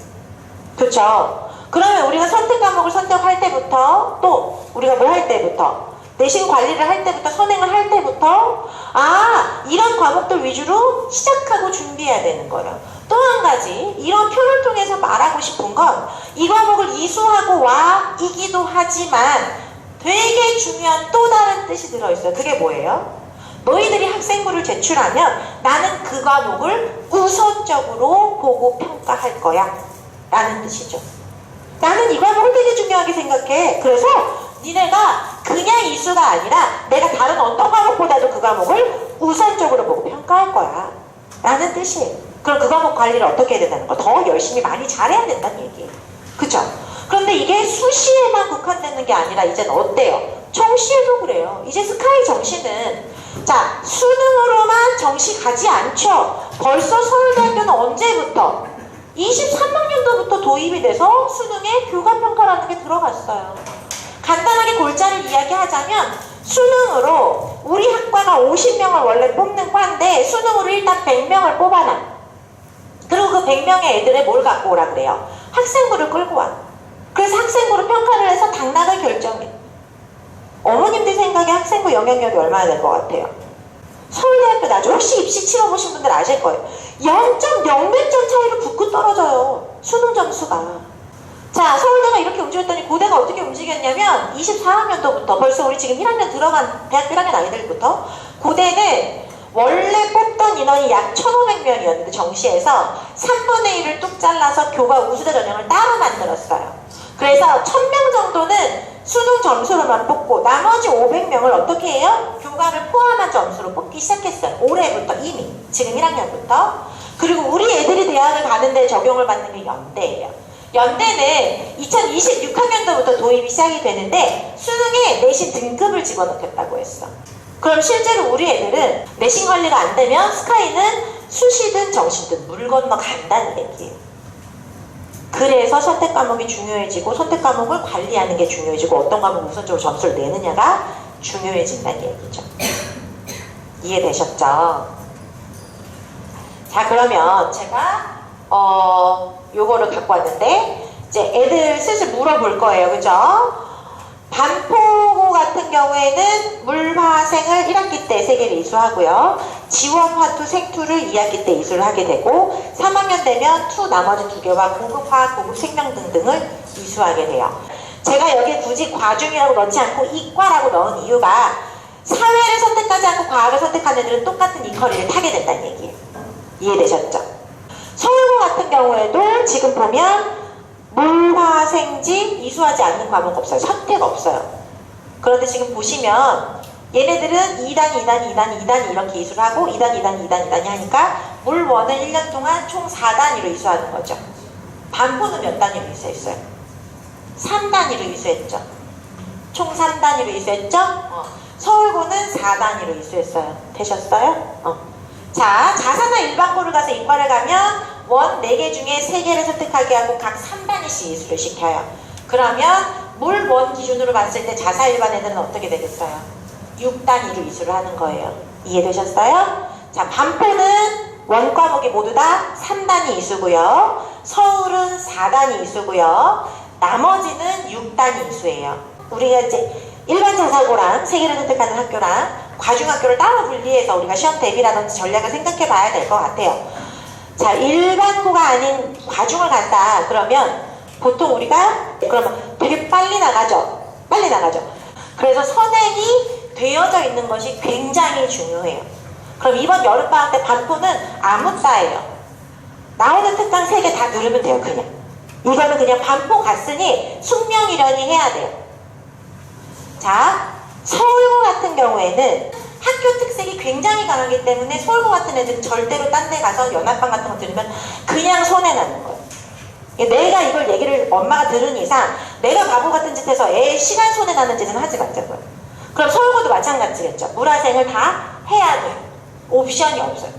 그렇죠? 그러면 우리가 선택 과목을 선택할 때부터 또 우리가 뭐 할 때부터 내신 관리를 할 때부터 선행을 할 때부터 아, 이런 과목들 위주로 시작하고 준비해야 되는 거예요. 또 한 가지 이런 표를 통해서 말하고 싶은 건 이 과목을 이수하고 와 이기도 하지만 되게 중요한 또 다른 뜻이 들어있어요. 그게 뭐예요? 너희들이 학생부를 제출하면 나는 그 과목을 우선적으로 보고 평가할 거야 라는 뜻이죠. 나는 이 과목을 되게 중요하게 생각해. 그래서 니네가 그냥 이수가 아니라 내가 다른 어떤 과목보다도 그 과목을 우선적으로 보고 평가할 거야 라는 뜻이에요. 그럼 그 과목 관리를 어떻게 해야 된다는 거? 더 열심히 많이 잘해야 된다는 얘기예요. 그쵸? 그런데 이게 수시에만 국한되는 게 아니라 이제는 어때요? 정시에도 그래요. 이제 스카이 정시는 자, 수능으로만 정시 가지 않죠. 벌써 서울대학교는 언제부터? 23학년도부터 도입이 돼서 수능에 교과평가라는 게 들어갔어요. 간단하게 골자를 이야기하자면 수능으로 우리 학과가 50명을 원래 뽑는 과인데 수능으로 일단 100명을 뽑아놔. 그리고 그 100명의 애들의 뭘 갖고 오라 그래요? 학생부를 끌고 와. 그래서 학생부를 평가를 해서 당락을 결정해. 어머님들 생각에 학생부 영향력이 얼마나 될 것 같아요? 서울대학교 나중에 혹시 입시 치러보신 분들 아실 거예요. 0.0몇 점 차이로 붙고 떨어져요. 수능 점수가. 자, 서울대가 이렇게 움직였더니 고대가 어떻게 움직였냐면 24학년도부터 벌써 우리 지금 1학년 들어간 대학교 1학년 아이들부터 고대는 원래 뽑던 인원이 약 1,500명이었는데 정시에서 3분의 1을 뚝 잘라서 교과 우수대 전형을 따로 만들었어요. 그래서 1,000명 정도는 수능 점수로만 뽑고 나머지 500명을 어떻게 해요? 교과를 포함한 점수로 뽑기 시작했어요. 올해부터 이미 지금 1학년부터. 그리고 우리 애들이 대학을 가는데 적용을 받는 게 연대예요. 연대는 2026학년도부터 도입이 시작이 되는데 수능에 내신 등급을 집어넣겠다고 했어. 그럼 실제로 우리 애들은 내신 관리가 안 되면 스카이는 수시든 정시든 물 건너 간다는 얘기예요. 그래서 선택 과목이 중요해지고 선택 과목을 관리하는 게 중요해지고 어떤 과목 우선적으로 점수를 내느냐가 중요해진다는 얘기죠. 이해되셨죠? 자, 그러면 제가 요거를 갖고 왔는데 이제 애들 슬슬 물어볼 거예요. 그죠? 반포고 같은 경우에는 물화생을 1학기 때 3개를 이수하고요. 지원화투, 생투를 2학기 때 이수를 하게 되고 3학년 되면 투 나머지 2개와 고급화학, 고급생명 등등을 이수하게 돼요. 제가 여기에 굳이 과중이라고 넣지 않고 이과라고 넣은 이유가 사회를 선택하지 않고 과학을 선택한 애들은 똑같은 이커리를 타게 된다는 얘기예요. 이해되셨죠? 서울고 같은 경우에도 지금 보면 물화생지 이수하지 않는 과목 없어요. 선택 없어요. 그런데 지금 보시면 얘네들은 2단, 2단, 2단, 2단 이렇게 이수를 하고 2단, 2단, 2단, 2단이 하니까 물1을 1년 동안 총 4단위로 이수하는 거죠. 반포는 몇 단위로 이수했어요? 3단위로 이수했죠. 총 3단위로 이수했죠? 서울고는 4단위로 이수했어요. 되셨어요? 자, 자사나 일반고를 가서 이과를 가면 원 4개 중에 3개를 선택하게 하고 각 3단위씩 이수를 시켜요. 그러면 물 원 기준으로 봤을 때 자사 일반 애들은 어떻게 되겠어요? 6단위로 이수를 하는 거예요. 이해되셨어요? 자, 반포는 원 과목이 모두 다 3단위 이수고요. 서울은 4단위 이수고요. 나머지는 6단위 이수예요. 우리가 이제 일반 자사고랑 3개를 선택하는 학교랑 과중학교를 따로 분리해서 우리가 시험 대비라든지 전략을 생각해 봐야 될 것 같아요. 자, 일반고가 아닌 과중을 간다. 그러면 보통 우리가 그러면 되게 빨리 나가죠. 빨리 나가죠. 그래서 선행이 되어져 있는 것이 굉장히 중요해요. 그럼 이번 여름방학 때 반포는 아무따예요. 나오는 특강 3개 다 누르면 돼요. 그냥 이거는 그냥 반포 갔으니 숙명이련이 해야 돼요. 자, 서울고 같은 경우에는 학교 특색이 굉장히 강하기 때문에 서울고 같은 애들은 절대로 딴 데 가서 연합방 같은 거 들으면 그냥 손해나는 거예요. 내가 이걸 얘기를 엄마가 들은 이상 내가 바보 같은 짓 해서 애 시간 손해나는 짓은 하지 말자고요. 그럼 서울고도 마찬가지겠죠. 물화생을 다 해야 돼요. 옵션이 없어요.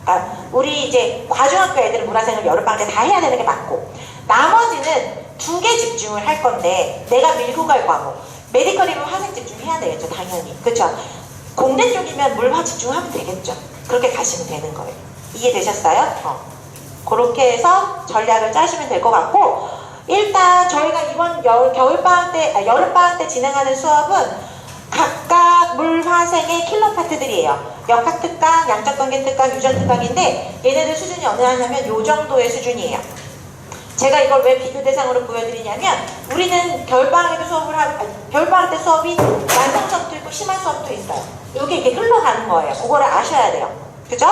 그러니까 우리 이제 과중학교 애들은 물화생을 여름방학 때 다 해야 되는 게 맞고, 나머지는 2개 집중을 할 건데 내가 밀고 갈 과목 메디컬이면 화생 집중해야 되겠죠. 당연히. 그렇죠. 공대 쪽이면 물화 집중하면 되겠죠. 그렇게 가시면 되는 거예요. 이해되셨어요? 그렇게 해서 전략을 짜시면 될 것 같고, 일단 저희가 이번 여름방학 때 진행하는 수업은 각각 물화생의 킬러 파트들이에요. 역학특강, 양적관계특강, 유전특강인데 얘네들 수준이 어느 하냐면 요 정도의 수준이에요. 제가 이걸 왜 비교 대상으로 보여드리냐면 우리는 겨울방학 때 수업이 완성 수업도 있고 심한 수업도 있어요. 이게 이렇게 흘러가는 거예요. 그거를 아셔야 돼요. 그죠?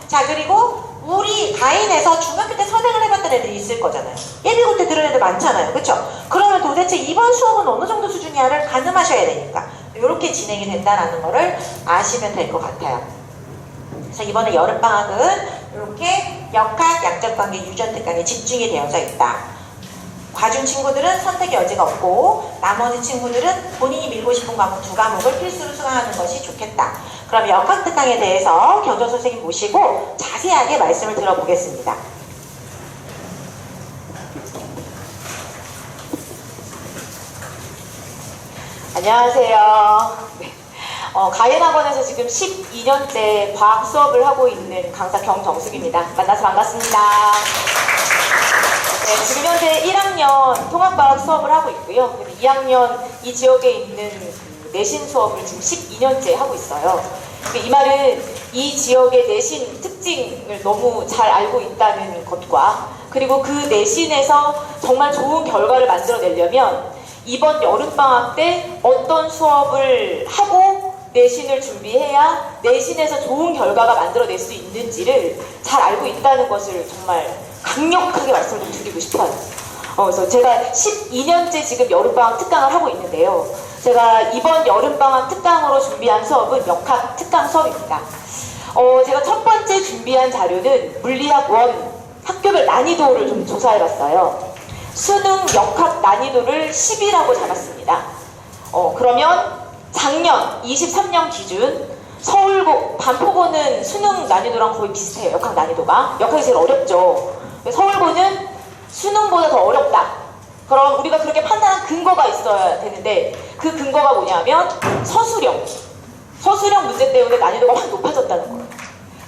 자, 그리고 우리 가인에서 중학교 때 선행을 해봤던 애들이 있을 거잖아요. 예비고 때 들은 애들 많잖아요. 그쵸? 그러면 도대체 이번 수업은 어느 정도 수준이야를 가늠하셔야 되니까 이렇게 진행이 된다는 거를 아시면 될 것 같아요. 그래서 이번에 여름방학은 이렇게 역학, 양적관계, 유전특강에 집중이 되어져 있다. 과중 친구들은 선택의 여지가 없고 나머지 친구들은 본인이 밀고 싶은 과목 2과목을 필수로 수강하는 것이 좋겠다. 그럼 역학특강에 대해서 경전 선생님 모시고 자세하게 말씀을 들어보겠습니다. 안녕하세요. 네. 가연학원에서 지금 12년째 과학 수업을 하고 있는 강사 경정숙입니다. 만나서 반갑습니다. 네, 지금 현재 1학년 통합과학 수업을 하고 있고요. 2학년 이 지역에 있는 그 내신 수업을 지금 12년째 하고 있어요. 이 말은 이 지역의 내신 특징을 너무 잘 알고 있다는 것과, 그리고 그 내신에서 정말 좋은 결과를 만들어내려면 이번 여름방학 때 어떤 수업을 하고 내신을 준비해야 내신에서 좋은 결과가 만들어낼 수 있는지를 잘 알고 있다는 것을 정말 강력하게 말씀을 좀 드리고 싶어요. 그래서 제가 12년째 지금 여름방학 특강을 하고 있는데요. 제가 이번 여름방학 특강으로 준비한 수업은 역학 특강 수업입니다. 제가 첫 번째 준비한 자료는 물리학 1 학교별 난이도를 좀 조사해봤어요. 수능 역학 난이도를 10이라고 잡았습니다. 그러면 작년 23년 기준 서울고, 반포고는 수능 난이도랑 거의 비슷해요. 역학 난이도가. 역학이 제일 어렵죠. 서울고는 수능보다 더 어렵다. 그럼 우리가 그렇게 판단한 근거가 있어야 되는데 그 근거가 뭐냐면 서술형 문제 때문에 난이도가 확 높아졌다는 거예요.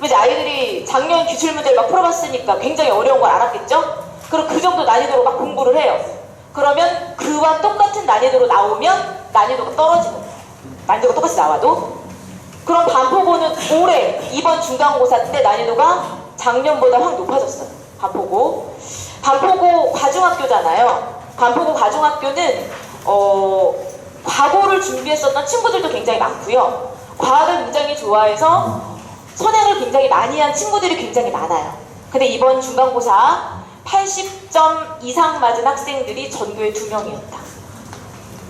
이제 아이들이 작년 기출문제를 막 풀어봤으니까 굉장히 어려운 걸 알았겠죠? 그럼 그 정도 난이도로 막 공부를 해요. 그러면 그와 똑같은 난이도로 나오면 난이도가 떨어지는 거예요. 난이도가 똑같이 나와도. 그럼 반포고는 올해 이번 중간고사 때 난이도가 작년보다 확 높아졌어요. 반포고 과중학교잖아요. 반포고 과중학교는 과고를 준비했었던 친구들도 굉장히 많고요. 과학을 굉장히 좋아해서 선행을 굉장히 많이 한 친구들이 굉장히 많아요. 근데 이번 중간고사 80점 이상 맞은 학생들이 전교에 2명이었다.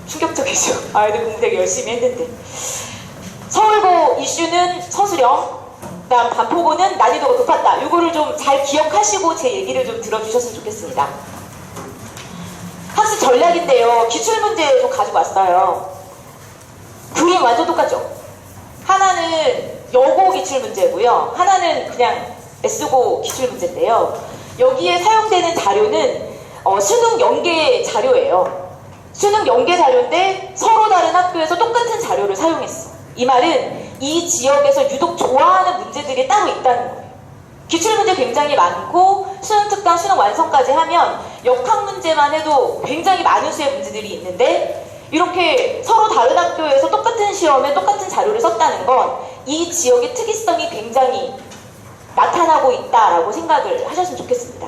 충격적이죠. 아이들 공부 되게 열심히 했는데. 서울고 이슈는 서술형, 그다음 반포고는 난이도가 높았다. 이거를 좀 잘 기억하시고 제 얘기를 좀 들어주셨으면 좋겠습니다. 학습 전략인데요. 기출문제 좀 가지고 왔어요. 그림 완전 똑같죠? 하나는 여고 기출문제고요. 하나는 그냥 S고 기출문제인데요. 여기에 사용되는 자료는 수능 연계 자료예요. 수능 연계 자료인데 서로 다른 학교에서 똑같은 자료를 사용했어. 이 말은 이 지역에서 유독 좋아하는 문제들이 따로 있다는 거예요. 기출문제 굉장히 많고 수능 특강, 수능 완성까지 하면 역학 문제만 해도 굉장히 많은 수의 문제들이 있는데 이렇게 서로 다른 학교에서 똑같은 시험에 똑같은 자료를 썼다는 건 이 지역의 특이성이 굉장히 나타나고 있다라고 생각을 하셨으면 좋겠습니다.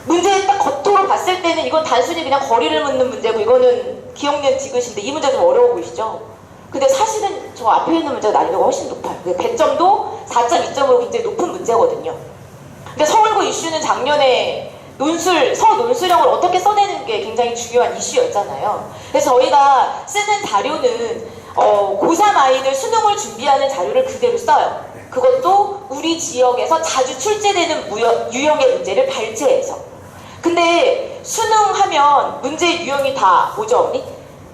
문제 딱 겉으로 봤을 때는 이건 단순히 그냥 거리를 묻는 문제고 이거는 기억력 지그신데 이 문제 좀 어려워 보이시죠? 근데 사실은 저 앞에 있는 문제가 난이도가 훨씬 높아요. 배점도 4.2점으로 굉장히 높은 문제거든요. 근데 서울고 이슈는 작년에 서논술형을 어떻게 써내는 게 굉장히 중요한 이슈였잖아요. 그래서 저희가 쓰는 자료는 고3 아이들 수능을 준비하는 자료를 그대로 써요. 그것도 우리 지역에서 자주 출제되는 유형의 문제를 발췌해서. 근데 수능하면 문제 유형이 다 뭐죠, 언니?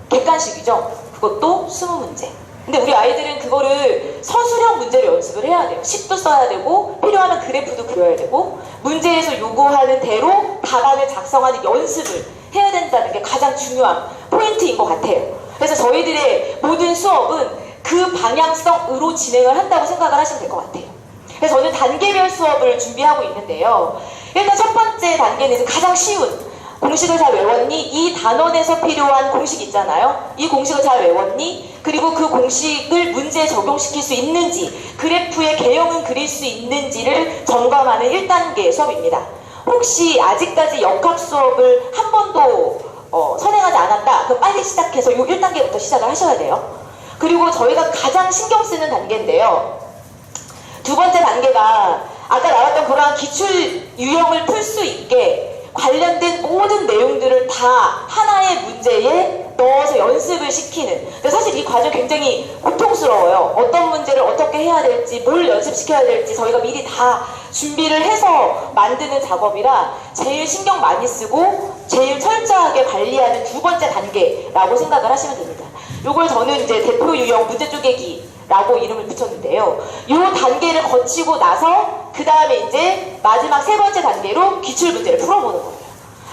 객관식이죠. 그것도 20문제. 근데 우리 아이들은 그거를 서술형 문제를 연습을 해야 돼요. 식도 써야 되고 필요하면 그래프도 그려야 되고 문제에서 요구하는 대로 답안을 작성하는 연습을 해야 된다는 게 가장 중요한 포인트인 것 같아요. 그래서 저희들의 모든 수업은 그 방향성으로 진행을 한다고 생각을 하시면 될 것 같아요. 그래서 저는 단계별 수업을 준비하고 있는데요. 일단 첫 번째 단계는 이제 가장 쉬운 공식을 잘 외웠니? 이 단원에서 필요한 공식 있잖아요. 이 공식을 잘 외웠니? 그리고 그 공식을 문제에 적용시킬 수 있는지, 그래프의 개형은 그릴 수 있는지를 점검하는 1단계 수업입니다. 혹시 아직까지 역학 수업을 한 번도 선행하지 않았다? 그럼 빨리 시작해서 이 1단계부터 시작을 하셔야 돼요. 그리고 저희가 가장 신경 쓰는 단계인데요. 두 번째 단계가 아까 나왔던 그러한 기출 유형을 풀 수 있게 관련된 모든 내용들을 다 하나의 문제에 넣어서 연습을 시키는. 근데 사실 이 과정 굉장히 고통스러워요. 어떤 문제를 어떻게 해야 될지, 뭘 연습시켜야 될지 저희가 미리 다 준비를 해서 만드는 작업이라 제일 신경 많이 쓰고 제일 철저하게 관리하는 두 번째 단계라고 생각을 하시면 됩니다. 요걸 저는 이제 대표 유형 문제 쪼개기라고 이름을 붙였는데요. 요 단계를 거치고 나서 그 다음에 이제 마지막 세 번째 단계로 기출문제를 풀어보는 거예요.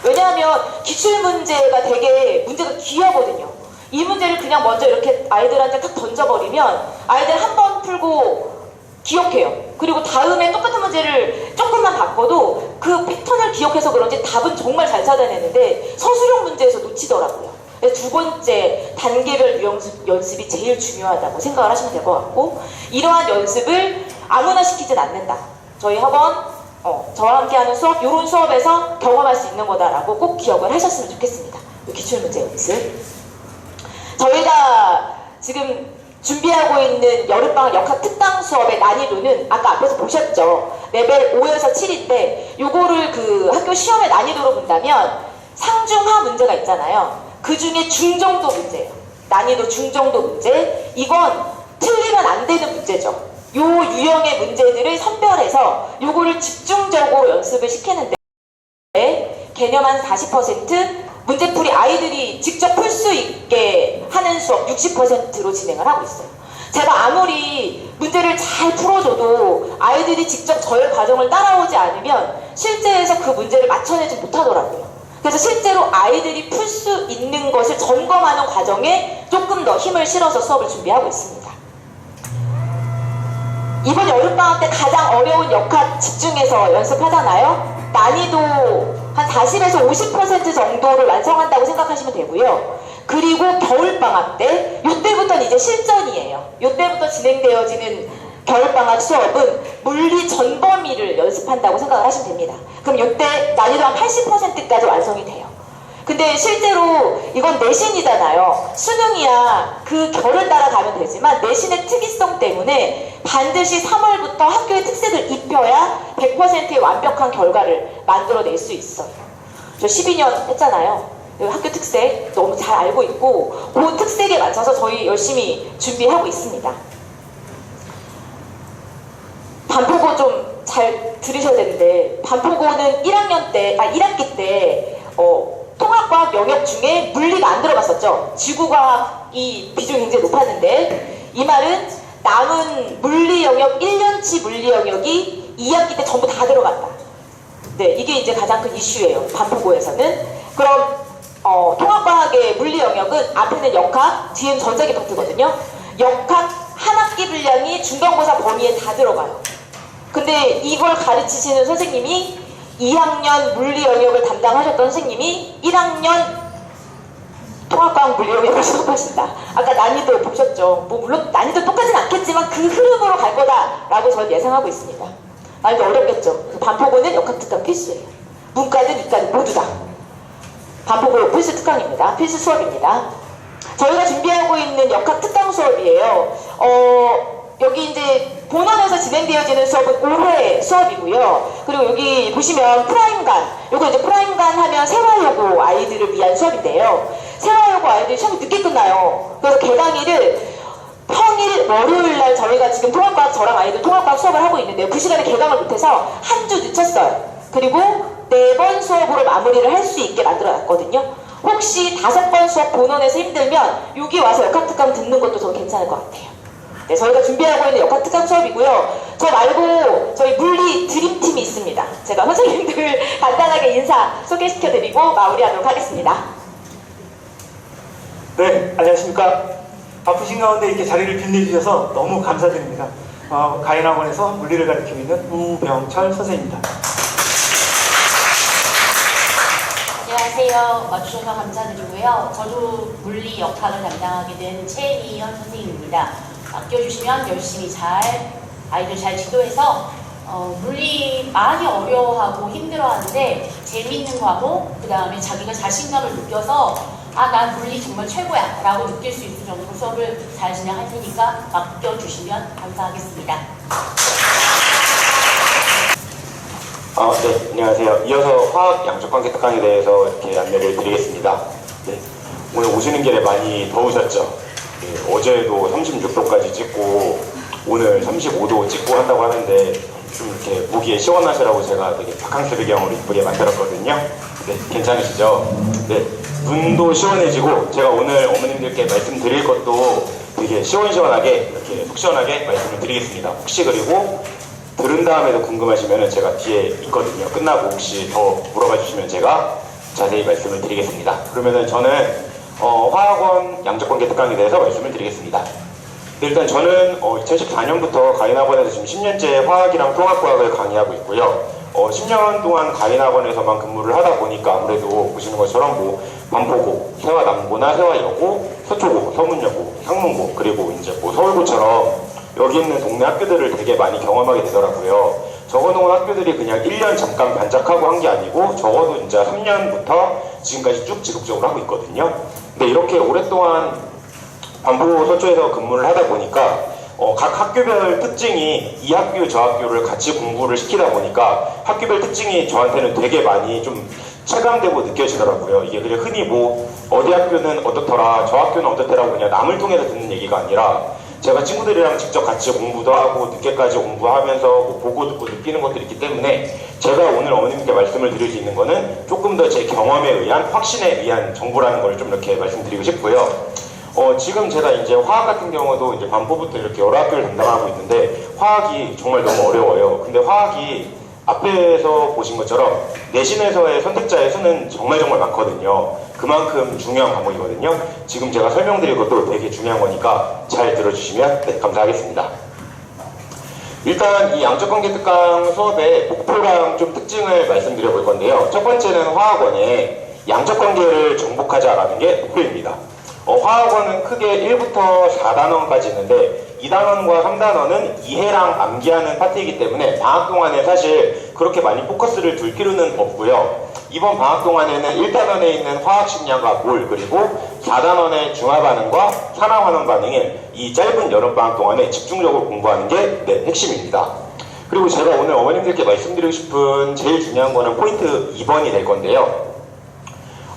왜냐하면 기출문제가 되게 문제가 귀하거든요. 이 문제를 그냥 먼저 이렇게 아이들한테 탁 던져버리면 아이들 한 번 풀고 기억해요. 그리고 다음에 똑같은 문제를 조금만 바꿔도 그 패턴을 기억해서 그런지 답은 정말 잘 찾아내는데 서술형 문제에서 놓치더라고요. 그래서 두 번째 단계별 연습이 제일 중요하다고 생각을 하시면 될 것 같고, 이러한 연습을 아무나 시키진 않는다. 저희 학원 저와 함께하는 수업, 이런 수업에서 경험할 수 있는 거다라고 꼭 기억을 하셨으면 좋겠습니다. 기출문제 연습. 저희가 지금 준비하고 있는 여름방학 역학 특강 수업의 난이도는 아까 앞에서 보셨죠? 레벨 5에서 7인데 요거를 그 학교 시험의 난이도로 본다면 상중하 문제가 있잖아요. 그 중에 중정도 문제예요. 난이도 중정도 문제. 이건 틀리면 안 되는 문제죠. 요 유형의 문제들을 선별해서 요거를 집중적으로 연습을 시키는데 개념 한 40%, 문제풀이 아이들이 직접 풀 수 있게 하는 수업 60%로 진행을 하고 있어요. 제가 아무리 문제를 잘 풀어줘도 아이들이 직접 저의 과정을 따라오지 않으면 실제에서 그 문제를 맞춰내지 못하더라고요. 그래서 실제로 아이들이 풀 수 있는 것을 점검하는 과정에 조금 더 힘을 실어서 수업을 준비하고 있습니다. 이번 여름방학 때 가장 어려운 역학 집중해서 연습하잖아요. 난이도 한 40에서 50% 정도를 완성한다고 생각하시면 되고요. 그리고 겨울방학 때, 이때부터는 이제 실전이에요. 이때부터 진행되어지는 겨울방학 수업은 물리 전범위를 연습한다고 생각을 하시면 됩니다. 그럼 이때 난이도 한 80%까지 완성이 돼요. 근데 실제로 이건 내신이잖아요. 수능이야 그 결을 따라가면 되지만 내신의 특이성 때문에 반드시 3월부터 학교의 특색을 입혀야 100%의 완벽한 결과를 만들어낼 수 있어요. 저 12년 했잖아요. 학교 특색 너무 잘 알고 있고 그 특색에 맞춰서 저희 열심히 준비하고 있습니다. 반포고 좀 잘 들으셔야 되는데, 반포고는 1학기 때 통합과학 영역 중에 물리가 안 들어갔었죠. 지구과학이 비중이 굉장히 높았는데, 이 말은 남은 물리 영역 1년치 물리 영역이 2학기 때 전부 다 들어갔다. 네, 이게 이제 가장 큰 이슈예요. 반포고에서는. 그럼 통합과학의 물리 영역은 앞에는 역학, 뒤엔 전자기 파트거든요. 역학 한 학기 분량이 중간고사 범위에 다 들어가요. 근데 이걸 가르치시는 선생님이 2학년 물리 영역을 담당하셨던 선생님이 1학년 통합과학 물리 영역을 수업하신다. 아까 난이도 보셨죠? 뭐 물론 난이도 똑같진 않겠지만 그 흐름으로 갈 거다라고 저는 예상하고 있습니다. 난이도 어렵겠죠. 그래서 반포고는 역학 특강 필수예요. 문과든 이과든 모두 다. 반포고 필수 특강입니다. 필수 수업입니다. 저희가 준비하고 있는 역학 특강 수업이에요. 여기 이제 본원에서 진행되어지는 수업은 5회 수업이고요. 그리고 여기 보시면 프라임간, 요거 이제 프라임간 하면 세화여고 아이들을 위한 수업인데요. 세화여고 아이들이 시험이 늦게 끝나요. 그래서 개강일을 평일 월요일날 저희가 지금 통합과학, 저랑 아이들 통합과학 수업을 하고 있는데요. 그 시간에 개강을 못해서 한 주 늦췄어요. 그리고 4번 수업으로 마무리를 할 수 있게 만들어놨거든요. 혹시 5번 수업 본원에서 힘들면 여기 와서 역학특강 듣는 것도 저는 괜찮을 것 같아요. 네, 저희가 준비하고 있는 역학특강 수업이고요. 저 말고 저희 물리 드림팀이 있습니다. 제가 선생님들 간단하게 인사 소개시켜드리고 마무리하도록 하겠습니다. 네, 안녕하십니까. 바쁘신 가운데 이렇게 자리를 빛내주셔서 너무 감사드립니다. 가인학원에서 물리를 가르치고 있는 우병철 선생님입니다. 안녕하세요. 와주셔서 감사드리고요. 저도 물리 역학을 담당하게 된 최미연 선생님입니다. 맡겨주시면 열심히 아이들 잘 지도해서 물리 많이 어려워하고 힘들어하는데 재미있는 과목, 그 다음에 자기가 자신감을 느껴서 난 물리 정말 최고야 라고 느낄 수 있을 정도로 수업을 잘 진행할 테니까 맡겨주시면 감사하겠습니다. 네, 안녕하세요. 이어서 화학 양적관계 특강에 대해서 이렇게 안내를 드리겠습니다. 네, 오늘 오시는 길에 많이 더우셨죠? 네, 어제도 36도까지 찍고 오늘 35도 찍고 한다고 하는데 좀 이렇게 보기에 시원하시라고 제가 되게 바캉스 배경으로 이쁘게 만들었거든요. 네, 괜찮으시죠? 네, 눈도 시원해지고 제가 오늘 어머님들께 말씀드릴 것도 되게 시원시원하게 이렇게 속 시원하게 말씀을 드리겠습니다. 혹시 그리고 들은 다음에도 궁금하시면 제가 뒤에 있거든요. 끝나고 혹시 더 물어봐 주시면 제가 자세히 말씀을 드리겠습니다. 그러면은 저는 화학원 양적관계 특강에 대해서 말씀을 드리겠습니다. 일단 저는 2014년부터 가인학원에서 지금 10년째 화학이랑 통합과학을 강의하고 있고요. 10년 동안 가인학원에서만 근무를 하다 보니까 아무래도 보시는 것처럼 뭐 반포고, 세화남고나 세화여고, 서초고, 서문여고, 향문고, 그리고 이제 뭐 서울고처럼 여기 있는 동네 학교들을 되게 많이 경험하게 되더라고요. 적어놓은 학교들이 그냥 1년 잠깐 반짝하고 한 게 아니고 적어도 이제 3년부터 지금까지 쭉 지속적으로 하고 있거든요. 근데 이렇게 오랫동안 반포 서초에서 근무를 하다 보니까 각 학교별 특징이 이 학교 저 학교를 같이 공부를 시키다 보니까 학교별 특징이 저한테는 되게 많이 좀 체감되고 느껴지더라고요. 이게 그냥 흔히 뭐 어디 학교는 어떻더라 저 학교는 어떻더라고 그냥 남을 통해서 듣는 얘기가 아니라 제가 친구들이랑 직접 같이 공부도 하고 늦게까지 공부하면서 뭐 보고 듣고 느끼는 것들이 있기 때문에 제가 오늘 어머님께 말씀을 드릴 수 있는 거는 조금 더 제 경험에 의한 확신에 의한 정보라는 걸 좀 이렇게 말씀드리고 싶고요. 지금 제가 이제 화학 같은 경우도 이제 반포부터 이렇게 여러 학교를 담당하고 있는데 화학이 정말 너무 어려워요. 근데 화학이 앞에서 보신 것처럼 내신에서의 선택자의 수는 정말 많거든요. 그만큼 중요한 과목이거든요. 지금 제가 설명드릴 것도 되게 중요한 거니까 잘 들어주시면 네, 감사하겠습니다. 일단 이 양적관계 특강 수업의 목표랑 좀 특징을 말씀드려 볼 건데요. 첫 번째는 화학원에 양적관계를 정복하자라는 게 목표입니다. 화학원은 크게 1부터 4단원까지 있는데 2단원과 3단원은 이해랑 암기하는 파트이기 때문에 방학 동안에 사실 그렇게 많이 포커스를 둘 필요는 없고요. 이번 방학 동안에는 1단원에 있는 화학 식량과 몰 그리고 4단원의 중화 반응과 산화 환원 반응을 이 짧은 여름 방학 동안에 집중적으로 공부하는 게 핵심입니다. 그리고 제가 오늘 어머님들께 말씀드리고 싶은 제일 중요한 거는 포인트 2번이 될 건데요.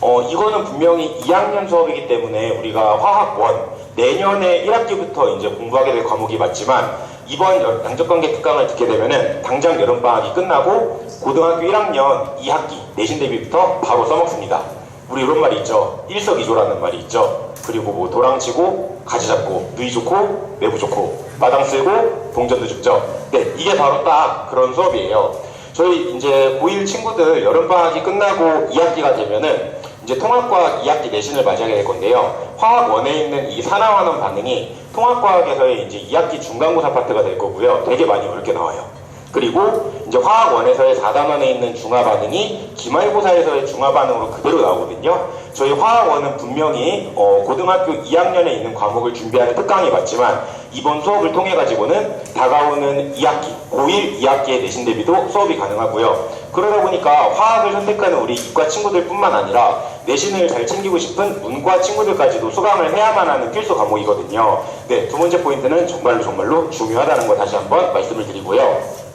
이거는 분명히 2학년 수업이기 때문에 우리가 화학원 내년에 1학기부터 이제 공부하게 될 과목이 맞지만 이번 양적관계 특강을 듣게 되면은 당장 여름방학이 끝나고 고등학교 1학년 2학기 내신 대비부터 바로 써먹습니다. 우리 이런 말이 있죠. 일석이조라는 말이 있죠. 그리고 뭐 도랑치고 가지 잡고 누이 좋고 매부 좋고 마당 쓸고 동전도 죽죠. 네, 이게 바로 딱 그런 수업이에요. 저희 이제 고1 친구들 여름방학이 끝나고 2학기가 되면은 이제 통합과학 2학기 내신을 맞이하게 될 건데요. 화학 1에 있는 이 산화환원 반응이 통합과학에서의 이제 2학기 중간고사 파트가 될 거고요. 되게 많이 어렵게 나와요. 그리고 이제 화학 1에서의 4단원에 있는 중화 반응이 기말고사에서의 중화 반응으로 그대로 나오거든요. 저희 화학 1은 분명히 고등학교 2학년에 있는 과목을 준비하는 특강이 맞지만 이번 수업을 통해 가지고는 다가오는 2학기, 고1 2학기의 내신 대비도 수업이 가능하고요. 그러다 보니까 화학을 선택하는 우리 이과 친구들 뿐만 아니라 내신을 잘 챙기고 싶은 문과 친구들까지도 수강을 해야만 하는 필수 과목이거든요. 네, 두 번째 포인트는 정말로 중요하다는 거 다시 한번 말씀을 드리고요.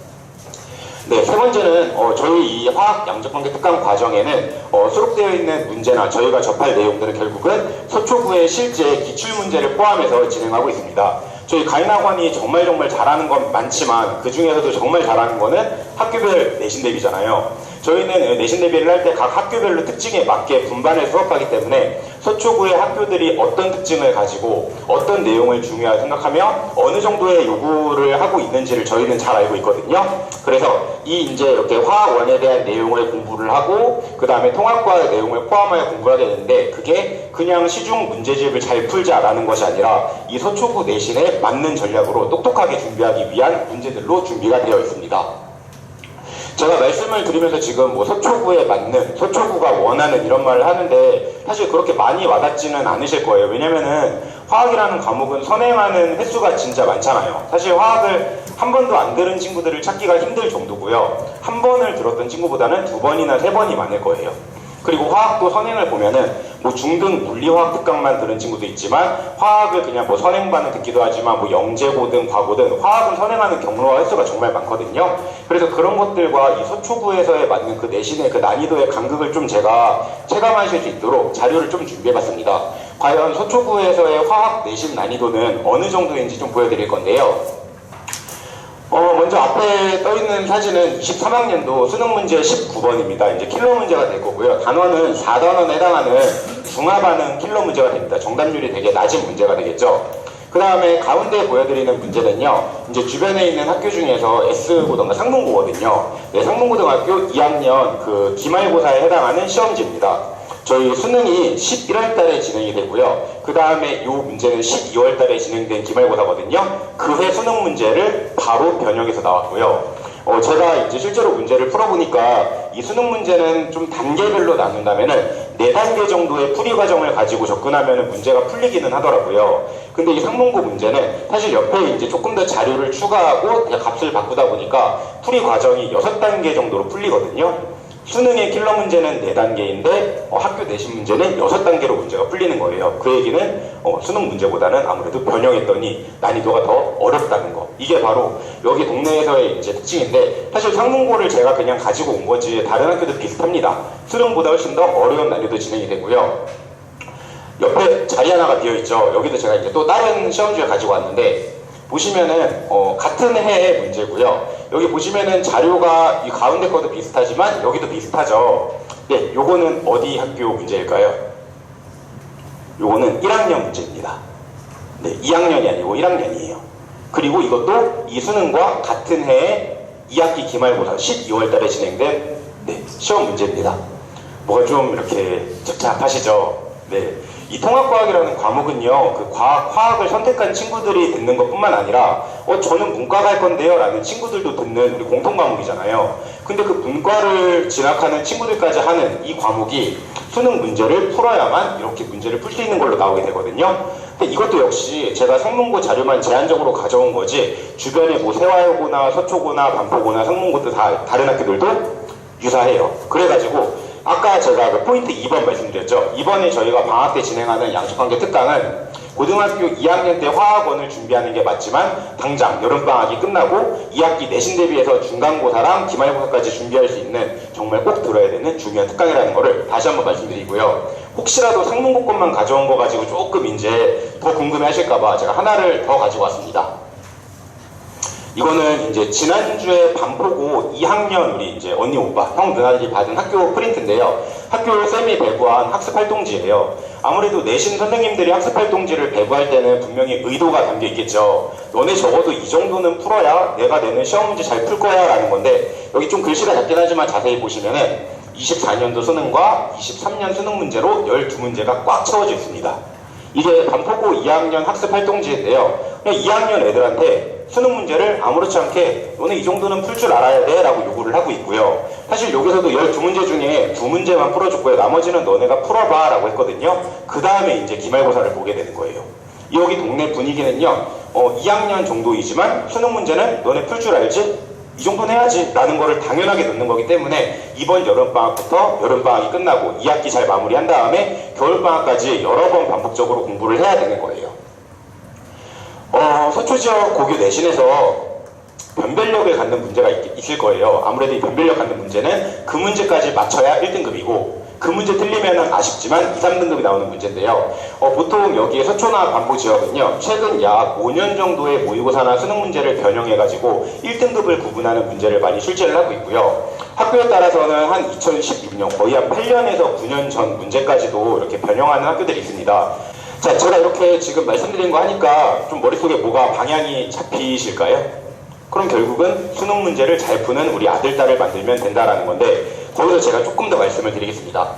네, 세 번째는 저희 이 화학 양적관계 특강 과정에는 수록되어 있는 문제나 저희가 접할 내용들은 결국은 서초구의 실제 기출 문제를 포함해서 진행하고 있습니다. 저희 가인학원이 정말 잘하는 건 많지만 그 중에서도 정말 잘하는 거는 학교별 내신 대비잖아요. 저희는 내신 대비를 할 때 각 학교별로 특징에 맞게 분반해서 수업하기 때문에 서초구의 학교들이 어떤 특징을 가지고 어떤 내용을 중요하게 생각하며 어느 정도의 요구를 하고 있는지를 저희는 잘 알고 있거든요. 그래서 이제 이렇게 화학 1에 대한 내용을 공부를 하고 그 다음에 통합과의 내용을 포함하여 공부를 하게 되는데 그게 그냥 시중 문제집을 잘 풀자라는 것이 아니라 이 서초구 내신에 맞는 전략으로 똑똑하게 준비하기 위한 문제들로 준비가 되어 있습니다. 제가 말씀을 드리면서 지금 뭐 서초구에 맞는, 서초구가 원하는 이런 말을 하는데 사실 그렇게 많이 와닿지는 않으실 거예요. 왜냐면은 화학이라는 과목은 선행하는 횟수가 진짜 많잖아요. 사실 화학을 한 번도 안 들은 친구들을 찾기가 힘들 정도고요. 한 번을 들었던 친구보다는 2번이나 3번이 많을 거예요. 그리고 화학도 선행을 보면은 뭐 중등 물리화학 특강만 들은 친구도 있지만 화학을 그냥 뭐 선행반을 듣기도 하지만 뭐 영재고든 과고든 화학은 선행하는 경로와 횟수가 정말 많거든요. 그래서 그런 것들과 이 서초구에서의 맞는 그 내신의 그 난이도의 간극을 좀 제가 체감하실 수 있도록 자료를 좀 준비해봤습니다. 과연 서초구에서의 화학 내신 난이도는 어느 정도인지 좀 보여드릴 건데요. 먼저 앞에 떠있는 사진은 23학년도 수능 문제 19번입니다. 이제 킬러 문제가 될 거고요. 단원은 4단원에 해당하는 중화 반응 킬러 문제가 됩니다. 정답률이 되게 낮은 문제가 되겠죠. 그 다음에 가운데 보여드리는 문제는요. 이제 주변에 있는 학교 중에서 S고등학교 상문고거든요. 네, 상문고등학교 2학년 그 기말고사에 해당하는 시험지입니다. 저희 수능이 11월 달에 진행이 되고요. 그 다음에 이 문제는 12월 달에 진행된 기말고사거든요. 그 해 수능 문제를 바로 변형해서 나왔고요. 제가 이제 실제로 문제를 풀어보니까 이 수능 문제는 좀 단계별로 나눈다면은 4단계 정도의 풀이 과정을 가지고 접근하면 문제가 풀리기는 하더라고요. 근데 이 상문고 문제는 사실 옆에 이제 조금 더 자료를 추가하고 그냥 값을 바꾸다 보니까 풀이 과정이 6단계 정도로 풀리거든요. 수능의 킬러 문제는 4단계인데 학교 내신 문제는 6단계로 문제가 풀리는 거예요. 그 얘기는 수능 문제보다는 아무래도 변형했더니 난이도가 더 어렵다는 거. 이게 바로 여기 동네에서의 이제 특징인데 사실 상문고를 제가 그냥 가지고 온 거지 다른 학교도 비슷합니다. 수능보다 훨씬 더 어려운 난이도 진행이 되고요. 옆에 자리 하나가 비어있죠. 여기도 제가 이제 또 다른 시험지를 가지고 왔는데 보시면은 같은 해의 문제고요. 여기 보시면은 자료가 이 가운데 것도 비슷하지만 여기도 비슷하죠. 네, 요거는 어디 학교 문제일까요? 요거는 1학년 문제입니다. 네, 2학년이 아니고 1학년이에요. 그리고 이것도 이 수능과 같은 해에 2학기 기말고사 12월 달에 진행된 시험 문제입니다. 뭐가 좀 이렇게 착잡하시죠? 네. 이 통합과학이라는 과목은요, 그 화학을 선택한 친구들이 듣는 것 뿐만 아니라, 저는 문과 갈 건데요, 라는 친구들도 듣는 우리 공통 과목이잖아요. 근데 그 문과를 진학하는 친구들까지 하는 이 과목이 수능 문제를 풀어야만 이렇게 문제를 풀 수 있는 걸로 나오게 되거든요. 근데 이것도 역시 제가 상문고 자료만 제한적으로 가져온 거지, 주변에 뭐 세화여고나 서초고나 반포고나 상문고도 다 다른 학교들도 유사해요. 그래가지고, 아까 제가 그 포인트 2번 말씀드렸죠. 이번에 저희가 방학 때 진행하는 양적관계 특강은 고등학교 2학년 때 화학원을 준비하는 게 맞지만 당장 여름방학이 끝나고 2학기 내신 대비해서 중간고사랑 기말고사까지 준비할 수 있는 정말 꼭 들어야 되는 중요한 특강이라는 거를 다시 한번 말씀드리고요. 혹시라도 상문고 것만 가져온 거 가지고 조금 이제 더 궁금해 하실까봐 제가 하나를 더 가지고 왔습니다. 이거는 이제 지난주에 반포고 2학년 우리 이제 언니 오빠 형 누나들이 받은 학교 프린트인데요. 학교 쌤이 배부한 학습 활동지예요. 아무래도 내신 선생님들이 학습 활동지를 배부할 때는 분명히 의도가 담겨 있겠죠. 너네 적어도 이 정도는 풀어야 내가 내는 시험 문제 잘 풀 거야 라는 건데, 여기 좀 글씨가 작긴 하지만 자세히 보시면은 24년도 수능과 23년 수능 문제로 12문제가 꽉 채워져 있습니다. 이게 반포고 2학년 학습 활동지인데요. 그냥 2학년 애들한테 수능 문제를 아무렇지 않게 너네 이 정도는 풀 줄 알아야 돼 라고 요구를 하고 있고요. 사실 여기서도 12문제 중에 2문제만 풀어줬고요. 나머지는 너네가 풀어봐 라고 했거든요. 그 다음에 이제 기말고사를 보게 되는 거예요. 여기 동네 분위기는요, 2학년 정도이지만 수능 문제는 너네 풀 줄 알지? 이 정도는 해야지 라는 거를 당연하게 넣는 거기 때문에 이번 여름방학부터 여름방학이 끝나고 2학기 잘 마무리한 다음에 겨울방학까지 여러 번 반복적으로 공부를 해야 되는 거예요. 서초지역 고교 내신에서 변별력을 갖는 문제가 있을 거예요. 아무래도 이 변별력 갖는 문제는 그 문제까지 맞춰야 1등급이고 그 문제 틀리면 아쉽지만 2, 3등급이 나오는 문제인데요. 보통 여기에 서초나 반포 지역은요, 최근 약 5년 정도의 모의고사나 수능 문제를 변형해가지고 1등급을 구분하는 문제를 많이 출제를 하고 있고요. 학교에 따라서는 한 2016년, 거의 한 8년에서 9년 전 문제까지도 이렇게 변형하는 학교들이 있습니다. 자, 제가 이렇게 지금 말씀드린 거 하니까 좀 머릿속에 뭐가 방향이 잡히실까요? 그럼 결국은 수능 문제를 잘 푸는 우리 아들, 딸을 만들면 된다라는 건데, 거기서 제가 조금 더 말씀을 드리겠습니다.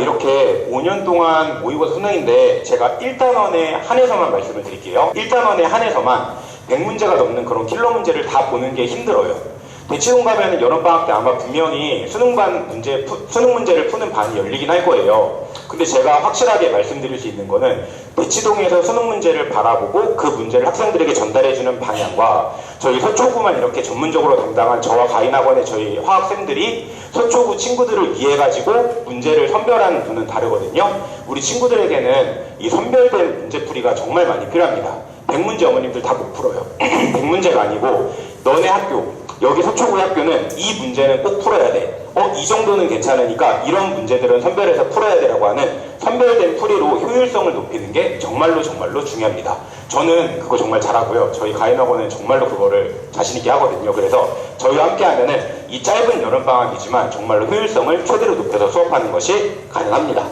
이렇게 5년 동안 모의고사 수능인데 제가 1단원에 한해서만 말씀을 드릴게요. 1단원에 한해서만 100문제가 넘는 그런 킬러 문제를 다 보는 게 힘들어요. 대치동 가면 여름방학 때 아마 분명히 수능 문제를 푸는 반이 열리긴 할 거예요. 근데 제가 확실하게 말씀드릴 수 있는 거는 대치동에서 수능 문제를 바라보고 그 문제를 학생들에게 전달해주는 방향과 저희 서초구만 이렇게 전문적으로 담당한 저와 가인학원의 저희 화학생들이 서초구 친구들을 위해 가지고 문제를 선별하는 분은 다르거든요. 우리 친구들에게는 이 선별된 문제풀이가 정말 많이 필요합니다. 100문제 어머님들 다 못 풀어요. 100문제가 아니고 너네 학교, 여기 서초구 학교는 이 문제는 꼭 풀어야 돼. 이 정도는 괜찮으니까 이런 문제들은 선별해서 풀어야 되라고 하는 선별된 풀이로 효율성을 높이는 게 정말로 중요합니다. 저는 그거 정말 잘하고요. 저희 가인학원은 정말로 그거를 자신있게 하거든요. 그래서 저희와 함께 하면은 이 짧은 여름방학이지만 정말로 효율성을 최대로 높여서 수업하는 것이 가능합니다.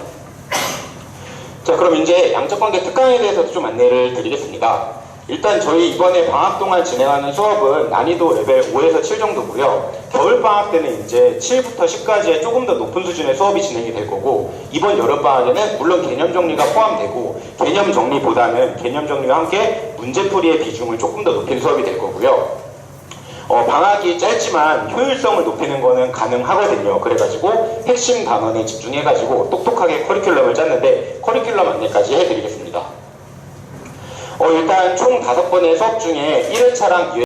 자, 그럼 이제 양적관계 특강에 대해서도 좀 안내를 드리겠습니다. 일단 저희 이번에 방학 동안 진행하는 수업은 난이도 레벨 5에서 7 정도고요. 겨울방학 때는 이제 7부터 10까지의 조금 더 높은 수준의 수업이 진행이 될 거고, 이번 여름방학에는 물론 개념 정리가 포함되고 개념 정리보다는 개념 정리와 함께 문제풀이의 비중을 조금 더 높인 수업이 될 거고요. 방학이 짧지만 효율성을 높이는 거는 가능하거든요. 그래가지고 핵심 단원에 집중해가지고 똑똑하게 커리큘럼을 짰는데 커리큘럼 안내까지 해드리겠습니다. 일단 총 5번의 수업 중에 1회차랑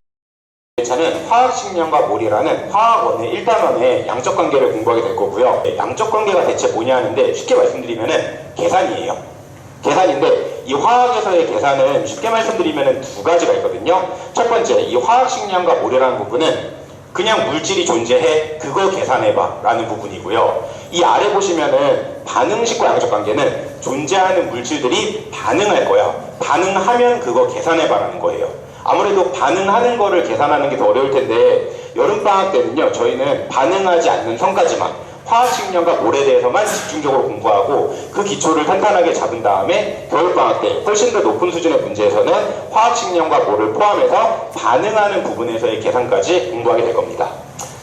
2회차는 화학식량과 몰이라는 화학원의 1단원의 양적관계를 공부하게 될 거고요. 양적관계가 대체 뭐냐 하는데 쉽게 말씀드리면은 계산이에요. 계산인데 이 화학에서의 계산은 쉽게 말씀드리면은 두 가지가 있거든요. 첫 번째, 이 화학식량과 몰이라는 부분은 그냥 물질이 존재해 그거 계산해봐 라는 부분이고요. 이 아래 보시면은 반응식과 양적관계는 존재하는 물질들이 반응할 거야. 반응하면 그거 계산해봐 라는 거예요. 아무래도 반응하는 거를 계산하는 게 더 어려울 텐데 여름방학 때는요, 저희는 반응하지 않는 성까지만 화학식량과 몰에 대해서만 집중적으로 공부하고 그 기초를 탄탄하게 잡은 다음에 겨울방학 때 훨씬 더 높은 수준의 문제에서는 화학식량과 몰을 포함해서 반응하는 부분에서의 계산까지 공부하게 될 겁니다.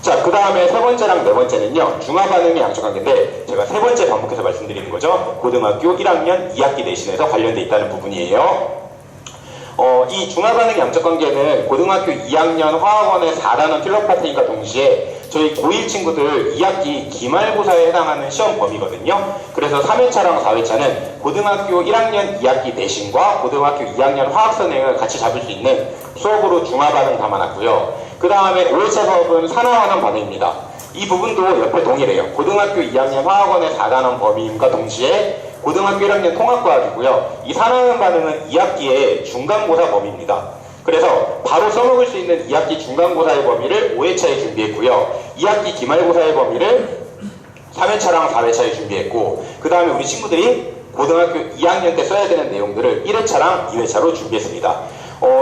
자, 그 다음에 세 번째랑 네 번째는요, 중화반응의 양적관계인데 제가 세 번째 반복해서 말씀드리는 거죠. 고등학교 1학년 2학기 내신에서 관련돼 있다는 부분이에요. 이 중화반응의 양적관계는 고등학교 2학년 화학원의 4단원 필러 파트님과 동시에 저희 고1 친구들 2학기 기말고사에 해당하는 시험 범위거든요. 그래서 3회차랑 4회차는 고등학교 1학년 2학기 내신과 고등학교 2학년 화학 선행을 같이 잡을 수 있는 수업으로 중화반응 담아놨고요. 그 다음에 5회차 수업은 산화환원 반응입니다. 이 부분도 옆에 동일해요. 고등학교 2학년 화학원의 4단원 범위임과 동시에 고등학교 1학년 통합과학이고요. 이 산화환원 반응은 2학기의 중간고사 범위입니다. 그래서 바로 써먹을 수 있는 2학기 중간고사의 범위를 5회차에 준비했고요. 2학기 기말고사의 범위를 3회차랑 4회차에 준비했고, 그 다음에 우리 친구들이 고등학교 2학년 때 써야 되는 내용들을 1회차랑 2회차로 준비했습니다.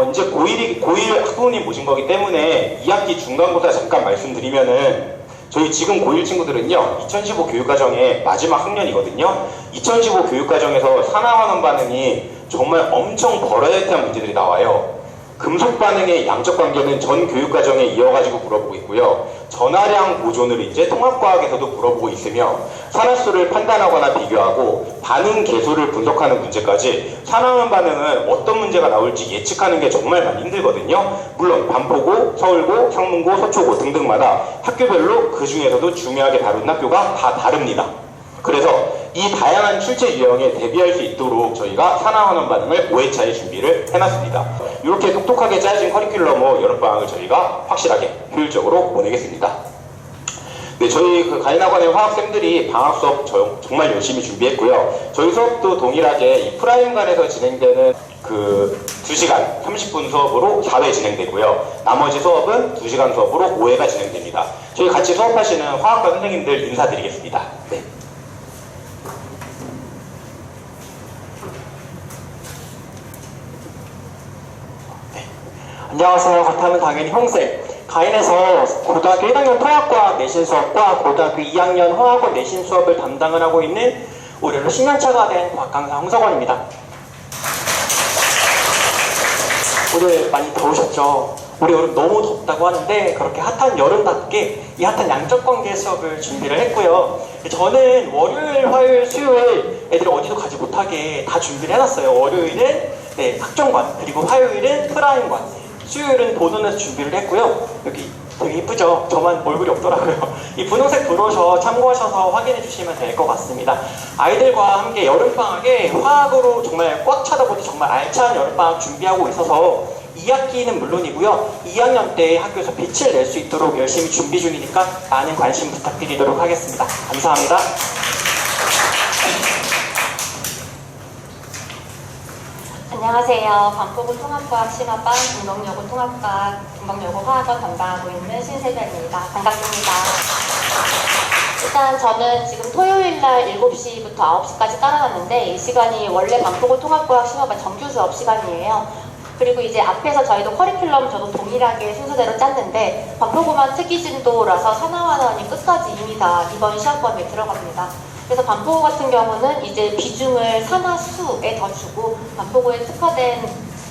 이제 고1 학부모님 모신 거기 때문에 2학기 중간고사 잠깐 말씀드리면은 저희 지금 고1 친구들은요 2015 교육과정의 마지막 학년이거든요. 2015 교육과정에서 산화환원 반응이 정말 엄청 버라이어티한 문제들이 나와요. 금속 반응의 양적 관계는 전 교육과정에 이어가지고 물어보고 있고요. 전하량 보존을 이제 통합과학에서도 물어보고 있으며 산화수를 판단하거나 비교하고 반응 계수를 분석하는 문제까지 산화환원 반응은 어떤 문제가 나올지 예측하는 게 정말 많이 힘들거든요. 물론 반포고, 서울고, 상문고, 서초고 등등마다 학교별로 그 중에서도 중요하게 다룬 학교가 다 다릅니다. 그래서 이 다양한 출제 유형에 대비할 수 있도록 저희가 산화환원 반응을 5회차에 준비를 해놨습니다. 이렇게 똑똑하게 짜여진 커리큘럼으로 여름방학을 저희가 확실하게 효율적으로 보내겠습니다. 네, 저희 그 가인학원의 화학쌤들이 방학 수업 정말 열심히 준비했고요. 저희 수업도 동일하게 이 프라임관에서 진행되는 그 2시간 30분 수업으로 4회 진행되고요. 나머지 수업은 2시간 수업으로 5회가 진행됩니다. 저희 같이 수업하시는 화학과 선생님들 인사드리겠습니다. 네. 안녕하세요. 그렇다면 당연히 홍쌤. 가인에서 고등학교 1학년 통합과학 내신 수업과 고등학교 2학년 화학원 내신 수업을 담당을 하고 있는 올해로 10년차가 된 과학강사 홍석원입니다. 오늘 많이 더우셨죠? 올해 여름 너무 덥다고 하는데 그렇게 핫한 여름답게 이 핫한 양적관계 수업을 준비를 했고요. 저는 월요일, 화요일, 수요일 애들이 어디도 가지 못하게 다 준비를 해놨어요. 월요일은 학종관, 그리고 화요일은 프라임관, 수요일은 보존에서 준비를 했고요. 여기 되게 이쁘죠? 저만 얼굴이 없더라고요. 이 분홍색 브로셔 참고하셔서 확인해 주시면 될 것 같습니다. 아이들과 함께 여름방학에 화학으로 정말 꽉 차다보니 정말 알찬 여름방학 준비하고 있어서 2학기는 물론이고요. 2학년 때 학교에서 빛을 낼 수 있도록 열심히 준비 중이니까 많은 관심 부탁드리도록 하겠습니다. 감사합니다. 안녕하세요. 반포구 통합과학 심화반 동덕여고 통합과학 동덕여고 화학원 담당하고 있는 신세별입니다. 반갑습니다. 일단 저는 지금 토요일날 7시부터 9시까지 깔아놨는데 이 시간이 원래 반포구 통합과학 심화반 정규 수업 시간이에요. 그리고 이제 앞에서 저희도 커리큘럼 저도 동일하게 순서대로 짰는데 반포구만 특기진도라서 산화환원이 끝까지 이미 다 이번 시험범위에 들어갑니다. 그래서 반포구 같은 경우는 이제 비중을 산화수에 더 주고 반포구에 특화된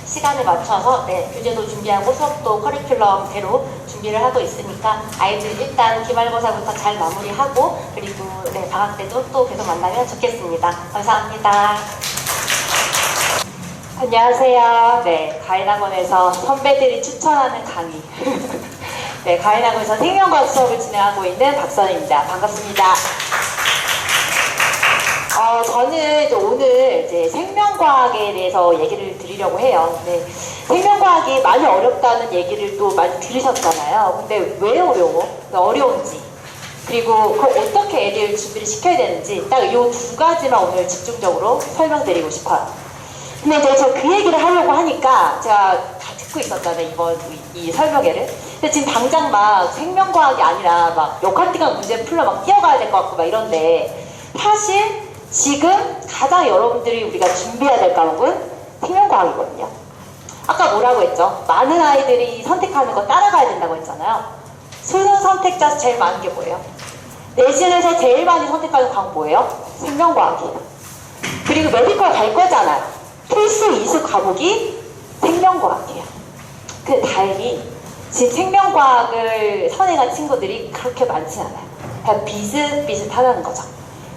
시간을 맞춰서 교재도 준비하고 수업도 커리큘럼대로 준비를 하고 있으니까 아이들 일단 기말고사부터 잘 마무리하고 그리고 방학 때도 또 계속 만나면 좋겠습니다. 감사합니다. 안녕하세요. 가인학원에서 선배들이 추천하는 강의. 가인학원에서 생명과학 수업을 진행하고 있는 박선입니다. 반갑습니다. 저는 오늘 생명과학에 대해서 얘기를 드리려고 해요. 생명과학이 많이 어렵다는 얘기를 또 많이 들으셨잖아요. 근데 왜 어려워? 어려운지. 그리고 그걸 어떻게 애들 준비를 시켜야 되는지 딱 이 두 가지만 오늘 집중적으로 설명드리고 싶어요. 근데 이제 제가 그 얘기를 하려고 하니까 제가 다 듣고 있었잖아요. 이번 이 설명회를. 근데 지금 당장 막 생명과학이 아니라 막 역학기관 문제 풀러 막 뛰어가야 될 것 같고 막 이런데 사실 지금 가장 여러분들이 우리가 준비해야 될 과목은 생명과학이거든요. 아까 뭐라고 했죠? 많은 아이들이 선택하는 거 따라가야 된다고 했잖아요. 수능 선택자 제일 많은 게 뭐예요? 내신에서 제일 많이 선택하는 과목 뭐예요? 생명과학이에요. 그리고 메디컬 갈 거잖아요. 필수 이수 과목이 생명과학이에요. 근데 다행히 지금 생명과학을 선행한 친구들이 그렇게 많지 않아요. 그냥 비슷비슷하다는 거죠.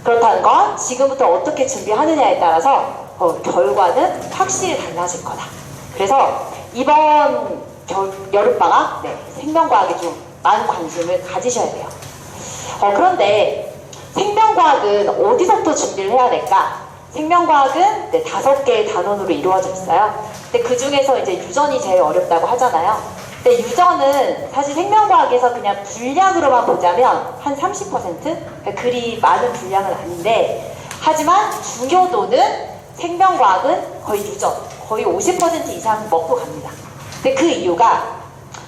그렇다는 건 지금부터 어떻게 준비하느냐에 따라서 결과는 확실히 달라질 거다. 그래서 이번 여름방학 생명과학에 좀 많은 관심을 가지셔야 돼요. 그런데 생명과학은 어디서부터 준비를 해야 될까? 생명과학은 5개의 단원으로 이루어져 있어요. 근데 그 중에서 이제 유전이 제일 어렵다고 하잖아요. 근데 유전은 사실 생명과학에서 그냥 분량으로만 보자면 한 30%? 그러니까 그리 많은 분량은 아닌데 하지만 중요도는 생명과학은 거의 유전, 거의 50% 이상 먹고 갑니다. 근데 그 이유가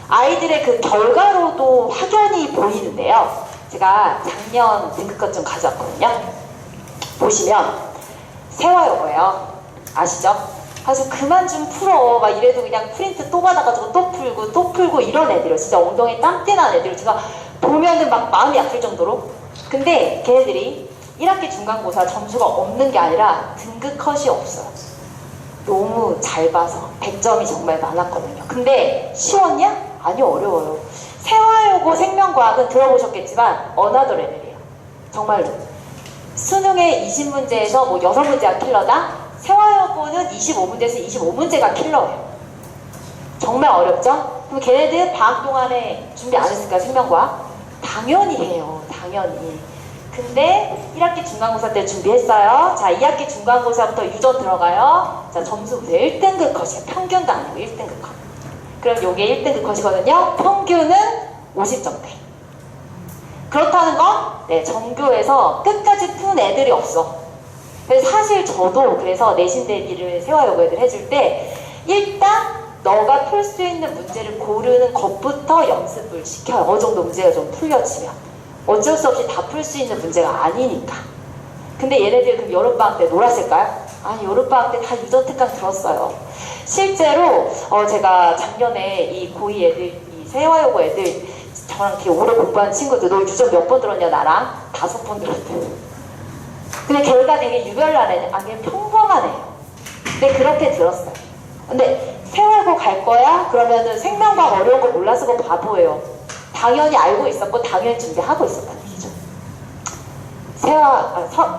아이들의 그 결과로도 확연히 보이는데요. 제가 작년 등급컷 좀 가져왔거든요. 보시면 세워요거예요. 아시죠? 아주 그만 좀 풀어 막 이래도 그냥 프린트 또 받아가지고 또 풀고 이런 애들이요. 진짜 엉덩이 땀띠난 애들 제가 보면은 막 마음이 아플 정도로. 근데 걔네들이 1학기 중간고사 점수가 없는 게 아니라 등급 컷이 없어요. 너무 잘 봐서 100점이 정말 많았거든요. 근데 쉬웠냐? 아니요, 어려워요. 생활여고 생명과학은 들어보셨겠지만 어나더 레벨이에요. 정말로. 수능의 20문제에서 뭐 6문제가 킬러다? 생활여고는 25문제에서 25문제가 킬러예요. 정말 어렵죠? 그럼 걔네들 방학 동안에 준비 안 했을까요? 생명과학? 당연히 해요. 당연히. 근데 1학기 중간고사 때 준비했어요. 자, 2학기 중간고사부터 유전 들어가요. 자, 점수 보세요. 1등급 컷이에요. 평균도 아니고 1등급 컷. 그럼 요게 1등급 컷이거든요. 평균은 50점대. 그렇다는 건 네, 전교에서 끝까지 푼 애들이 없어. 그래서 사실 저도 그래서 내신 대비를 세워요고 애들 해줄 때 일단 너가 풀 수 있는 문제를 고르는 것부터 연습을 시켜요. 어느 정도 문제가 좀 풀려지면. 어쩔 수 없이 다 풀 수 있는 문제가 아니니까. 근데 얘네들 그럼 여름방학 때 놀았을까요? 아니, 여름방학 때 다 유전특강 들었어요. 실제로 제가 작년에 이 고2 애들, 이 세화여고 애들 저랑 이렇게 오래 공부하는 친구들 너 유전 몇 번 들었냐? 나랑 5번 들었대. 근데 걔가 되게 유별난 애들, 아니 평범한 애예요. 근데 그렇게 들었어요. 근데 세화여고 갈 거야? 그러면은 생명과학 어려운 거 몰라서 그거 바보예요. 당연히 알고 있었고 당연히 준비하고 있었다는 얘기죠.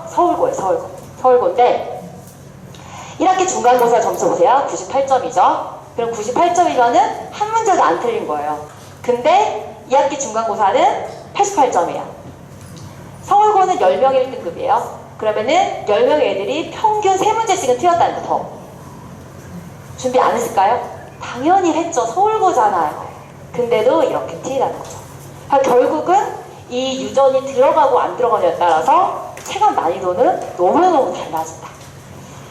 서울고예요. 서울고인데 1학기 중간고사 점수 보세요. 98점이죠. 그럼 98점이면은 한 문제도 안 틀린 거예요. 근데 2학기 중간고사는 88점이에요. 서울고는 10명 1등급이에요. 그러면은 10명의 애들이 평균 3문제씩은 틀렸다는 거 더. 준비 안 했을까요? 당연히 했죠. 서울고잖아요. 근데도 이렇게 틀리다는 거죠. 그러니까 결국은 이 유전이 들어가고 안 들어가냐에 따라서 체감 난이도는 너무너무 달라진다.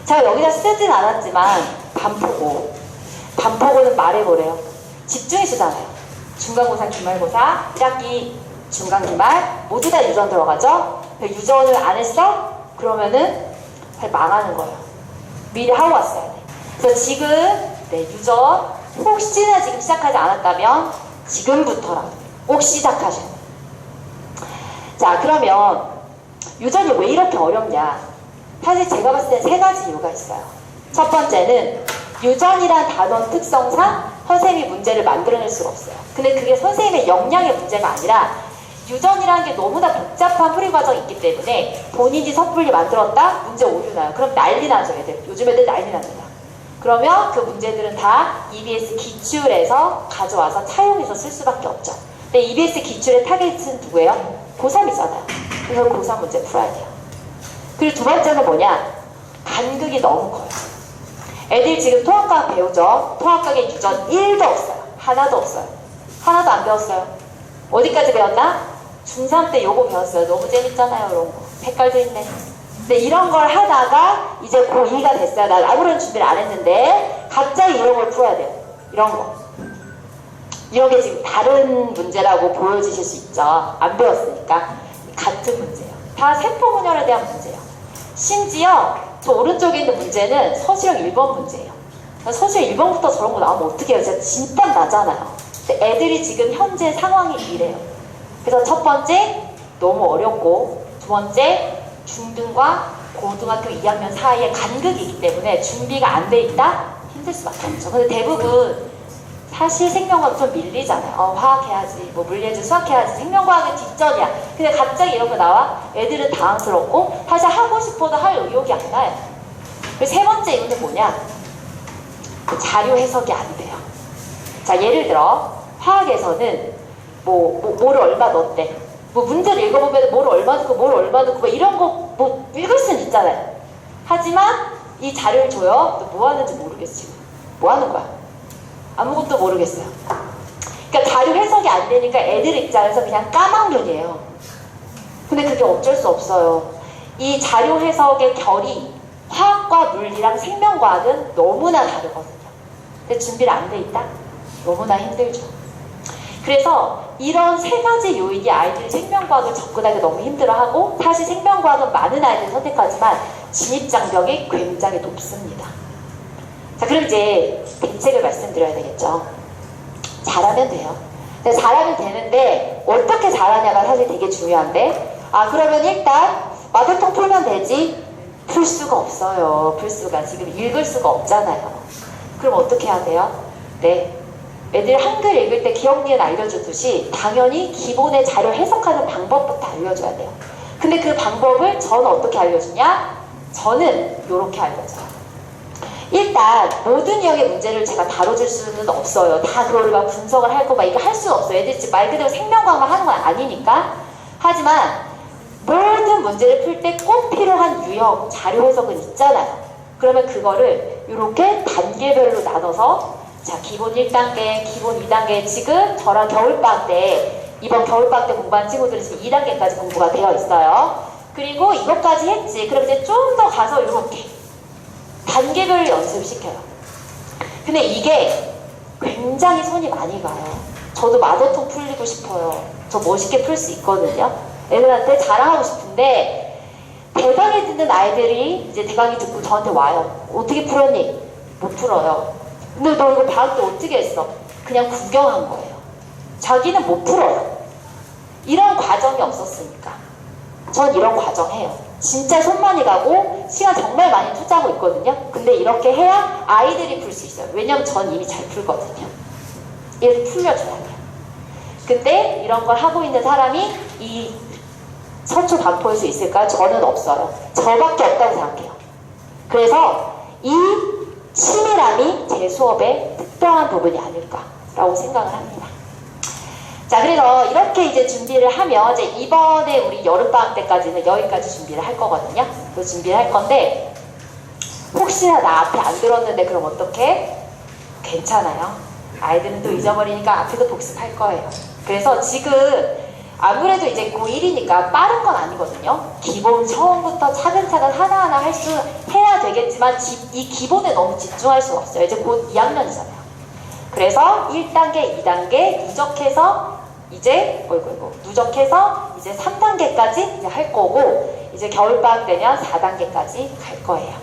제가 여기다 쓰진 않았지만 반포고는 말해보래요. 집중해주잖아요. 중간고사, 기말고사, 1학기 중간, 기말 모두 다 유전 들어가죠? 유전을 안 했어? 그러면은 망하는 거예요. 미리 하고 왔어야 돼. 그래서 지금 유전 혹시나 지금 시작하지 않았다면 지금부터라도 꼭 시작하셔야 돼요. 자, 그러면 유전이 왜 이렇게 어렵냐? 사실 제가 봤을 때 3가지 이유가 있어요. 첫 번째는 유전이란 단어 특성상 선생님이 문제를 만들어낼 수가 없어요. 근데 그게 선생님의 역량의 문제가 아니라 유전이라는 게 너무나 복잡한 풀이 과정이 있기 때문에 본인이 섣불리 만들었다? 문제 오류 나요. 그럼 난리 나죠, 애들. 요즘 애들 난리 납니다. 그러면 그 문제들은 다 EBS 기출에서 가져와서 차용해서 쓸 수밖에 없죠. 근데 EBS 기출의 타겟은 누구예요? 고3이잖아요. 그래서 고3 문제 풀어야 돼요. 그리고 두 번째는 뭐냐? 간극이 너무 커요. 애들 지금 통합과학 배우죠? 통합과학의 유전 1도 없어요. 하나도 없어요. 하나도 안 배웠어요. 어디까지 배웠나? 중3 때 요거 배웠어요. 너무 재밌잖아요, 이런 거. 색깔도 있네. 근데 이런 걸 하다가 이제 고2가 됐어요. 나 아무런 준비를 안 했는데 갑자기 이런 걸 풀어야 돼요. 이런 거. 이런 게 지금 다른 문제라고 보여지실 수 있죠. 안 배웠으니까. 같은 문제예요. 다 세포분열에 대한 문제예요. 심지어 저 오른쪽에 있는 문제는 서술형 1번 문제예요. 서술형 1번부터 저런 거 나오면 어떻게 해요? 진짜 나잖아요. 근데 애들이 지금 현재 상황이 이래요. 그래서 첫 번째, 너무 어렵고, 두 번째, 중등과 고등학교 2학년 사이에 간극이 있기 때문에 준비가 안 돼 있다? 힘들 수밖에 없죠. 근데 대부분 사실 생명과학 좀 밀리잖아요. 화학 해야지, 뭐 물리해야지, 수학 해야지, 생명과학은 뒷전이야. 근데 갑자기 이런 거 나와? 애들은 당황스럽고 사실 하고 싶어도 할 의욕이 안 나요. 그리고 세 번째 이유는 뭐냐? 자료 해석이 안 돼요. 자, 예를 들어 화학에서는 뭐를 얼마 넣었대. 뭐 문제를 읽어보면 뭐를 얼마 넣고 뭐를 얼마 넣고 뭐 이런 거 뭐 읽을 수는 있잖아요. 하지만 이 자료를 줘요. 또 뭐 하는지 모르겠어. 지금 뭐 하는 거야? 아무것도 모르겠어요. 그러니까 자료 해석이 안 되니까 애들 입장에서 그냥 까막눈이에요. 근데 그게 어쩔 수 없어요. 이 자료 해석의 결이 화학과 물리랑 생명과학은 너무나 다르거든요. 근데 준비를 안 돼 있다? 너무나 힘들죠. 그래서 이런 3가지 요인이 아이들이 생명과학을 접근하기 너무 힘들어하고 사실 생명과학은 많은 아이들이 선택하지만 진입장벽이 굉장히 높습니다. 자, 그럼 이제 대책을 말씀드려야 되겠죠. 잘하면 돼요. 근데 잘하면 되는데 어떻게 잘하냐가 사실 되게 중요한데, 아 그러면 일단 마더통 풀면 되지? 풀 수가 없어요. 풀 수가. 지금 읽을 수가 없잖아요. 그럼 어떻게 해야 돼요? 네, 애들 한글 읽을 때 기억 니은 알려주듯이 당연히 기본의 자료 해석하는 방법부터 알려줘야 돼요. 근데 그 방법을 저는 어떻게 알려주냐? 저는 이렇게 알려줘요. 일단 모든 유형의 문제를 제가 다뤄줄 수는 없어요. 다 그거를 막 분석을 할 거 막 이거 할 수는 없어요. 애들 지금 말 그대로 생명과학만 하는 건 아니니까. 하지만 모든 문제를 풀 때 꼭 필요한 유형 자료 해석은 있잖아요. 그러면 그거를 이렇게 단계별로 나눠서, 자 기본 1단계, 기본 2단계, 지금 저랑 겨울방학 때, 이번 겨울방학 때 공부한 친구들은 지금 2단계까지 공부가 되어 있어요. 그리고 이것까지 했지. 그럼 이제 좀 더 가서 이렇게 단계별로 연습시켜요. 근데 이게 굉장히 손이 많이 가요. 저도 마더통 풀리고 싶어요. 저 멋있게 풀 수 있거든요. 애들한테 자랑하고 싶은데 대강의 듣는 아이들이 이제 대강의 듣고 저한테 와요. 어떻게 풀었니? 못 풀어요. 근데 너 이거 방학 때 어떻게 했어? 그냥 구경한 거예요. 자기는 못 풀어요. 이런 과정이 없었으니까. 전 이런 과정 해요. 진짜 손 많이 가고 시간 정말 많이 투자하고 있거든요. 근데 이렇게 해야 아이들이 풀 수 있어요. 왜냐면 전 이미 잘 풀거든요. 얘를 풀려줘야 돼요. 근데 이런 걸 하고 있는 사람이 이 서초 반포에서 있을까요? 저는 없어요. 저밖에 없다고 생각해요. 그래서 이 치밀함이 제 수업의 특별한 부분이 아닐까라고 생각을 합니다. 자, 그래서 이렇게 이제 준비를 하면 이제 이번에 우리 여름방학 때까지는 여기까지 준비를 할 거거든요. 그 준비를 할 건데 혹시나 나 앞에 안 들었는데 그럼 어떡해? 괜찮아요. 아이들은 또 잊어버리니까 앞에도 복습할 거예요. 그래서 지금 아무래도 이제 고1이니까 빠른 건 아니거든요. 기본 처음부터 차근차근 하나하나 해야 되겠지만 이 기본에 너무 집중할 수는 없어요. 이제 곧 2학년이잖아요. 그래서 1단계, 2단계 누적해서 이제 누적해서 이제 3단계까지 이제 할 거고, 이제 겨울방학 되면 4단계까지 갈 거예요.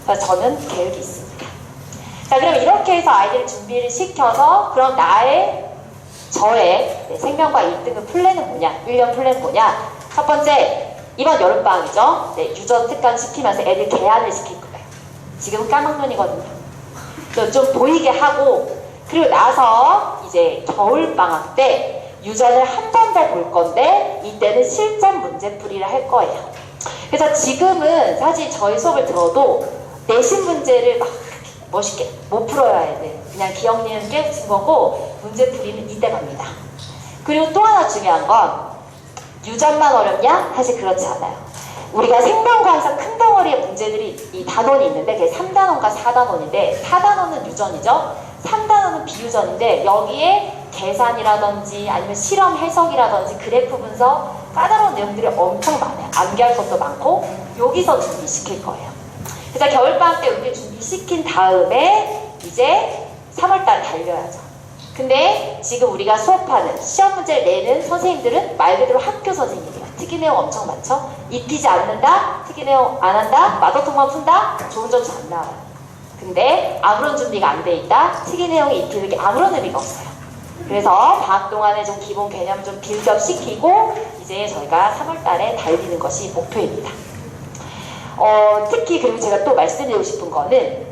그래서 저는 계획이 있습니다. 자, 그럼 이렇게 해서 아이들 준비를 시켜서 그럼 저의 생명과 1등급 플랜은 뭐냐? 1년 플랜은 뭐냐? 첫 번째, 이번 여름방학이죠. 네, 유전 특강 시키면서 애들 개안을 시킬 거예요. 지금 까막눈이거든요. 좀 보이게 하고, 그리고 나서 이제 겨울방학 때 유전을 한 번 더 볼 건데 이때는 실전 문제풀이를 할 거예요. 그래서 지금은 사실 저희 수업을 들어도 내신 문제를 막 멋있게 못 풀어야 돼. 그냥 기억 니은 깨우친 거고 문제풀이는 이때 갑니다. 그리고 또 하나 중요한 건 유전만 어렵냐? 사실 그렇지 않아요. 우리가 생명과학에서 큰 덩어리의 문제들이 이 단원이 있는데 그게 3단원과 4단원인데 4단원은 유전이죠. 3단원은 비유전인데 여기에 계산이라든지 아니면 실험 해석이라든지 그래프 분석 까다로운 내용들이 엄청 많아요. 암기할 것도 많고 여기서 준비시킬 거예요. 그래서 겨울방학 때 우리 준비시킨 다음에 이제 3월달 달려야죠. 근데 지금 우리가 수업하는 시험 문제를 내는 선생님들은 말 그대로 학교 선생님이에요. 특기 내용 엄청 많죠? 입히지 않는다? 특기 내용 안 한다? 마더통만 푼다? 좋은 점수 안 나와요. 근데 아무런 준비가 안 돼 있다? 특기 내용이 입히는 게 아무런 의미가 없어요. 그래서 방학 동안에 좀 기본 개념 좀 빌드업 시키고 이제 저희가 3월 달에 달리는 것이 목표입니다. 특히 그리고 제가 또 말씀드리고 싶은 거는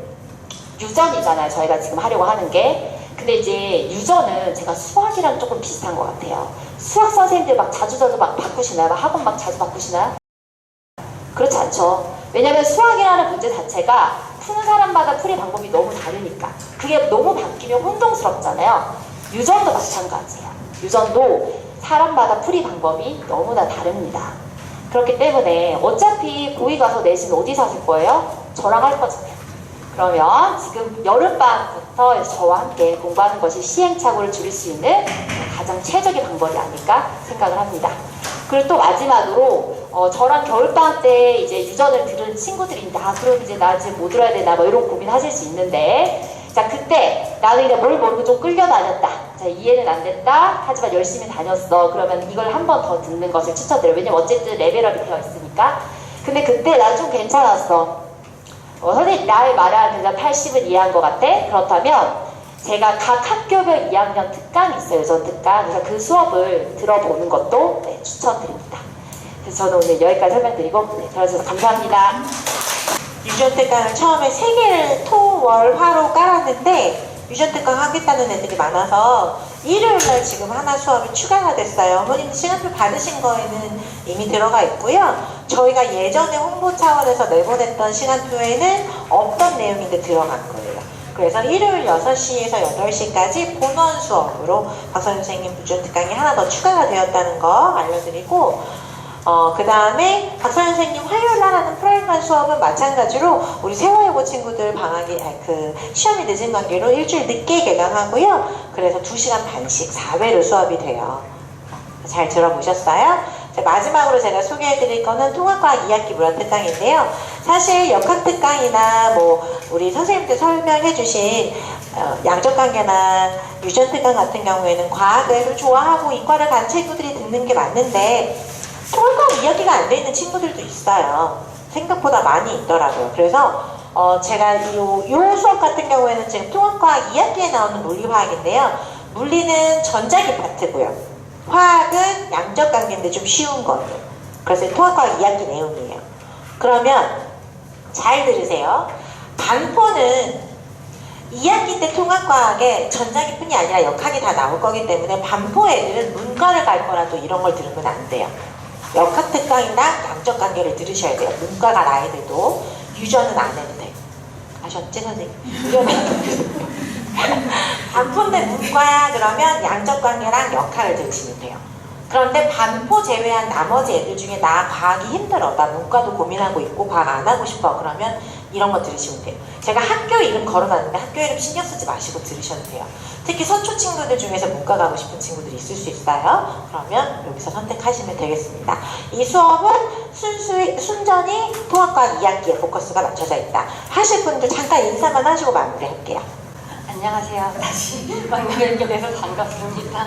유전이잖아요. 저희가 지금 하려고 하는 게. 근데 이제 유전은 제가 수학이랑 조금 비슷한 것 같아요. 수학 선생님들 막 자주 막 바꾸시나요? 막 학원 막 자주 바꾸시나요? 그렇지 않죠. 왜냐면 수학이라는 문제 자체가 푸는 사람마다 풀이 방법이 너무 다르니까 그게 너무 바뀌면 혼동스럽잖아요. 유전도 마찬가지예요. 유전도 사람마다 풀이 방법이 너무나 다릅니다. 그렇기 때문에 어차피 고2 가서 내신 어디서 하실 거예요? 저랑 할 거잖아요. 그러면 지금 여름방학부터 저와 함께 공부하는 것이 시행착오를 줄일 수 있는 가장 최적의 방법이 아닐까 생각을 합니다. 그리고 또 마지막으로 저랑 겨울방학 때 이제 유전을 들은 친구들인데 그럼 이제 나 이제 뭐 들어야 되나 뭐 이런 고민 하실 수 있는데, 자 그때 나는 그냥 뭘 모르고 좀 끌려다녔다. 자 이해는 안 됐다. 하지만 열심히 다녔어. 그러면 이걸 한 번 더 듣는 것을 추천드려요. 왜냐면 어쨌든 레벨업이 되어 있으니까. 근데 그때 난 좀 괜찮았어. 선생님 나의 말하는 대답 80은 이해한 것 같아? 그렇다면 제가 각 학교별 2학년 특강이 있어요. 전 특강. 그래서 그 수업을 들어보는 것도 네, 추천드립니다. 그래서 저는 오늘 여기까지 설명드리고 네, 들어주셔서 감사합니다. 유전 특강을 처음에 3개를 토, 월, 화로 깔았는데 유전 특강 하겠다는 애들이 많아서 일요일날 지금 하나 수업이 추가가 됐어요. 어머님 시간표 받으신 거에는 이미 들어가 있고요. 저희가 예전에 홍보 차원에서 내보냈던 시간표에는 없던 내용인데 들어간 거예요. 그래서 일요일 6시에서 8시까지 본원 수업으로 박선 선생님 유전 특강이 하나 더 추가가 되었다는 거 알려드리고 그 다음에 박선 선생님 화요일 날 하는 프라임만 수업은 마찬가지로 우리 세월여고 친구들 방학이 시험이 늦은 관계로 일주일 늦게 개강하고요. 그래서 2시간 반씩 4회로 수업이 돼요. 잘 들어보셨어요? 마지막으로 제가 소개해드릴 거는 통합과학 2학기 문화특강인데요. 사실 역학특강이나 뭐 우리 선생님들 설명해주신 양적관계나 유전특강 같은 경우에는 과학을 좋아하고 이과를 간 친구들이 듣는 게 맞는데 통합과학 2학기가 안 돼 있는 친구들도 있어요. 생각보다 많이 있더라고요. 그래서 제가 요 수업 같은 경우에는 지금 통합과학 2학기에 나오는 물리화학인데요. 물리는 전자기 파트고요. 화학은 양적관계인데 좀 쉬운 거예요. 그래서 통합과학 2학기 내용이에요. 그러면 잘 들으세요. 반포는 2학기 때 통합과학에 전자기뿐이 아니라 역학이 다 나올 거기 때문에 반포 애들은 문과를 갈 거라도 이런 걸 들으면 안 돼요. 역학특강이나 양적관계를 들으셔야 돼요. 문과 간 아이들도 유전은 안 해도 돼요. 아셨지 선생님? 유전은 반포인데 문과야 그러면 양적관계랑 역학을 들으시면 돼요. 그런데 반포 제외한 나머지 애들 중에 나 과학이 힘들어, 나 문과도 고민하고 있고 과학 안 하고 싶어, 그러면 이런 거 들으시면 돼요. 제가 학교 이름 걸어놨는데 학교 이름 신경 쓰지 마시고 들으셔도 돼요. 특히 서초 친구들 중에서 문과 가고 싶은 친구들이 있을 수 있어요. 그러면 여기서 선택하시면 되겠습니다. 이 수업은 순전히 통합과학 2학기에 포커스가 맞춰져 있다. 하실 분들 잠깐 인사만 하시고 마무리할게요. 안녕하세요. 다시 만나뵙게 돼서 반갑습니다.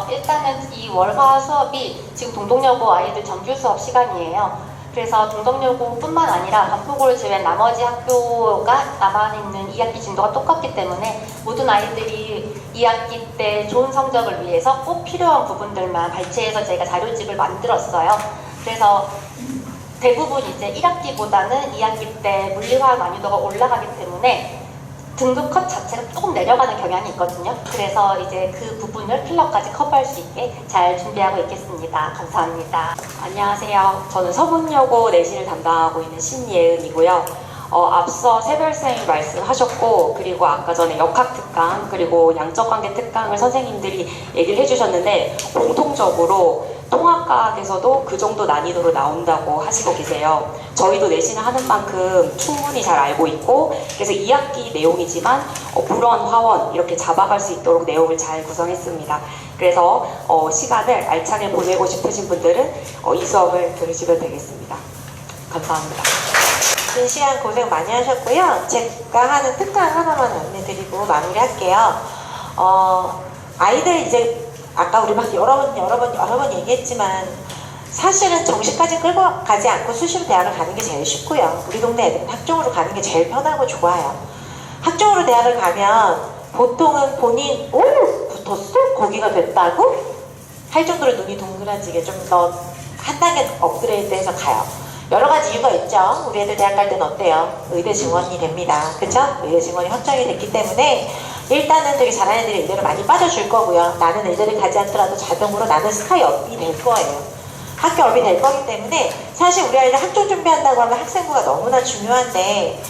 일단은 이 월화 수업이 지금 동덕여고 아이들 정규 수업 시간이에요. 그래서 동덕여고뿐만 아니라 반포고를 제외한 나머지 학교가 남아있는 2학기 진도가 똑같기 때문에 모든 아이들이 2학기 때 좋은 성적을 위해서 꼭 필요한 부분들만 발췌해서 저희가 자료집을 만들었어요. 그래서 대부분 이제 1학기보다는 2학기 때 물리화학 난이도가 올라가기 때문에 등급 컷 자체가 조금 내려가는 경향이 있거든요. 그래서 이제 그 부분을 필러까지 커버할 수 있게 잘 준비하고 있겠습니다. 감사합니다. 안녕하세요. 저는 서분여고 내신을 담당하고 있는 신예은이고요. 앞서 새별쌤이 말씀하셨고, 그리고 아까 전에 역학특강, 그리고 양적관계 특강을 선생님들이 얘기를 해주셨는데, 공통적으로 통합과학에서도 그 정도 난이도로 나온다고 하시고 계세요. 저희도 내신을 하는 만큼 충분히 잘 알고 있고, 그래서 2학기 내용이지만 불원, 화원 이렇게 잡아갈 수 있도록 내용을 잘 구성했습니다. 그래서 시간을 알차게 보내고 싶으신 분들은 이 수업을 들으시면 되겠습니다. 감사합니다. 긴 시간 고생 많이 하셨고요. 제가 하는 특강 하나만 안내드리고 마무리할게요. 아이들 이제 아까 우리 막 여러 번 얘기했지만 사실은 정시까지 끌고 가지 않고 수시로 대학을 가는 게 제일 쉽고요. 우리 동네 애들은 학종으로 가는 게 제일 편하고 좋아요. 학종으로 대학을 가면 보통은 본인 붙었어? 거기가 됐다고? 할 정도로 눈이 동그라지게 좀 더 한 단계 업그레이드해서 가요. 여러 가지 이유가 있죠. 우리 애들 대학 갈 때는 어때요? 의대 증원이 됩니다. 그쵸? 의대 증원이 확정이 됐기 때문에 일단은 되게 잘하는 애들이 의대로 많이 빠져줄 거고요. 나는 의대를 가지 않더라도 자동으로 나는 스카이업이 될 거예요. 학교업이 될 거기 때문에 사실 우리 아이들 학종 준비한다고 하면 학생부가 너무나 중요한데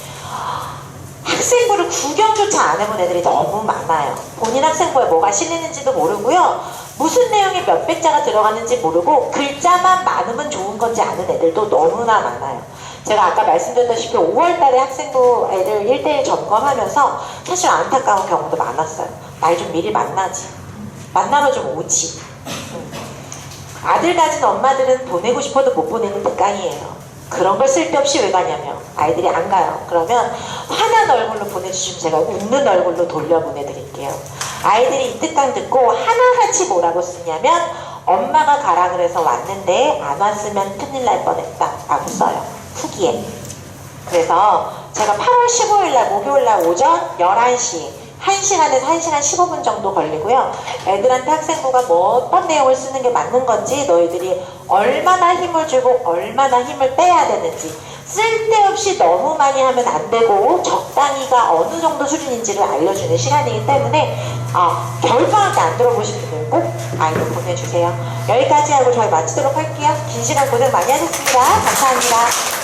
학생부를 구경조차 안 해본 애들이 너무 많아요. 본인 학생부에 뭐가 실리는지도 모르고요. 무슨 내용이 몇 백자가 들어가는지 모르고 글자만 많으면 좋은 건지 아는 애들도 너무나 많아요. 제가 아까 말씀드렸다시피 5월달에 학생부 애들 1대1 점검하면서 사실 안타까운 경우도 많았어요. 날 좀 미리 만나지. 만나러 좀 오지. 아들 가진 엄마들은 보내고 싶어도 못 보내는 특강이에요. 그런 걸 쓸데없이 왜 가냐면 아이들이 안 가요. 그러면 환한 얼굴로 보내주시면 제가 웃는 얼굴로 돌려보내드릴게요. 아이들이 이 특강 듣고 하나같이 뭐라고 쓰냐면 엄마가 가라 그래서 왔는데 안 왔으면 큰일 날 뻔했다 라고 써요. 후기에. 그래서 제가 8월 15일 날 목요일 날 오전 11시 1시간에서 1시간 15분 정도 걸리고요. 애들한테 학생부가 뭐 어떤 내용을 쓰는 게 맞는 건지, 너희들이 얼마나 힘을 주고 얼마나 힘을 빼야 되는지, 쓸데없이 너무 많이 하면 안 되고 적당히가 어느 정도 수준인지를 알려주는 시간이기 때문에 겨울방학 때 안 들어보신 분들은 꼭 아이들 보내주세요. 여기까지 하고 저희 마치도록 할게요. 긴 시간 고생 많이 하셨습니다. 감사합니다.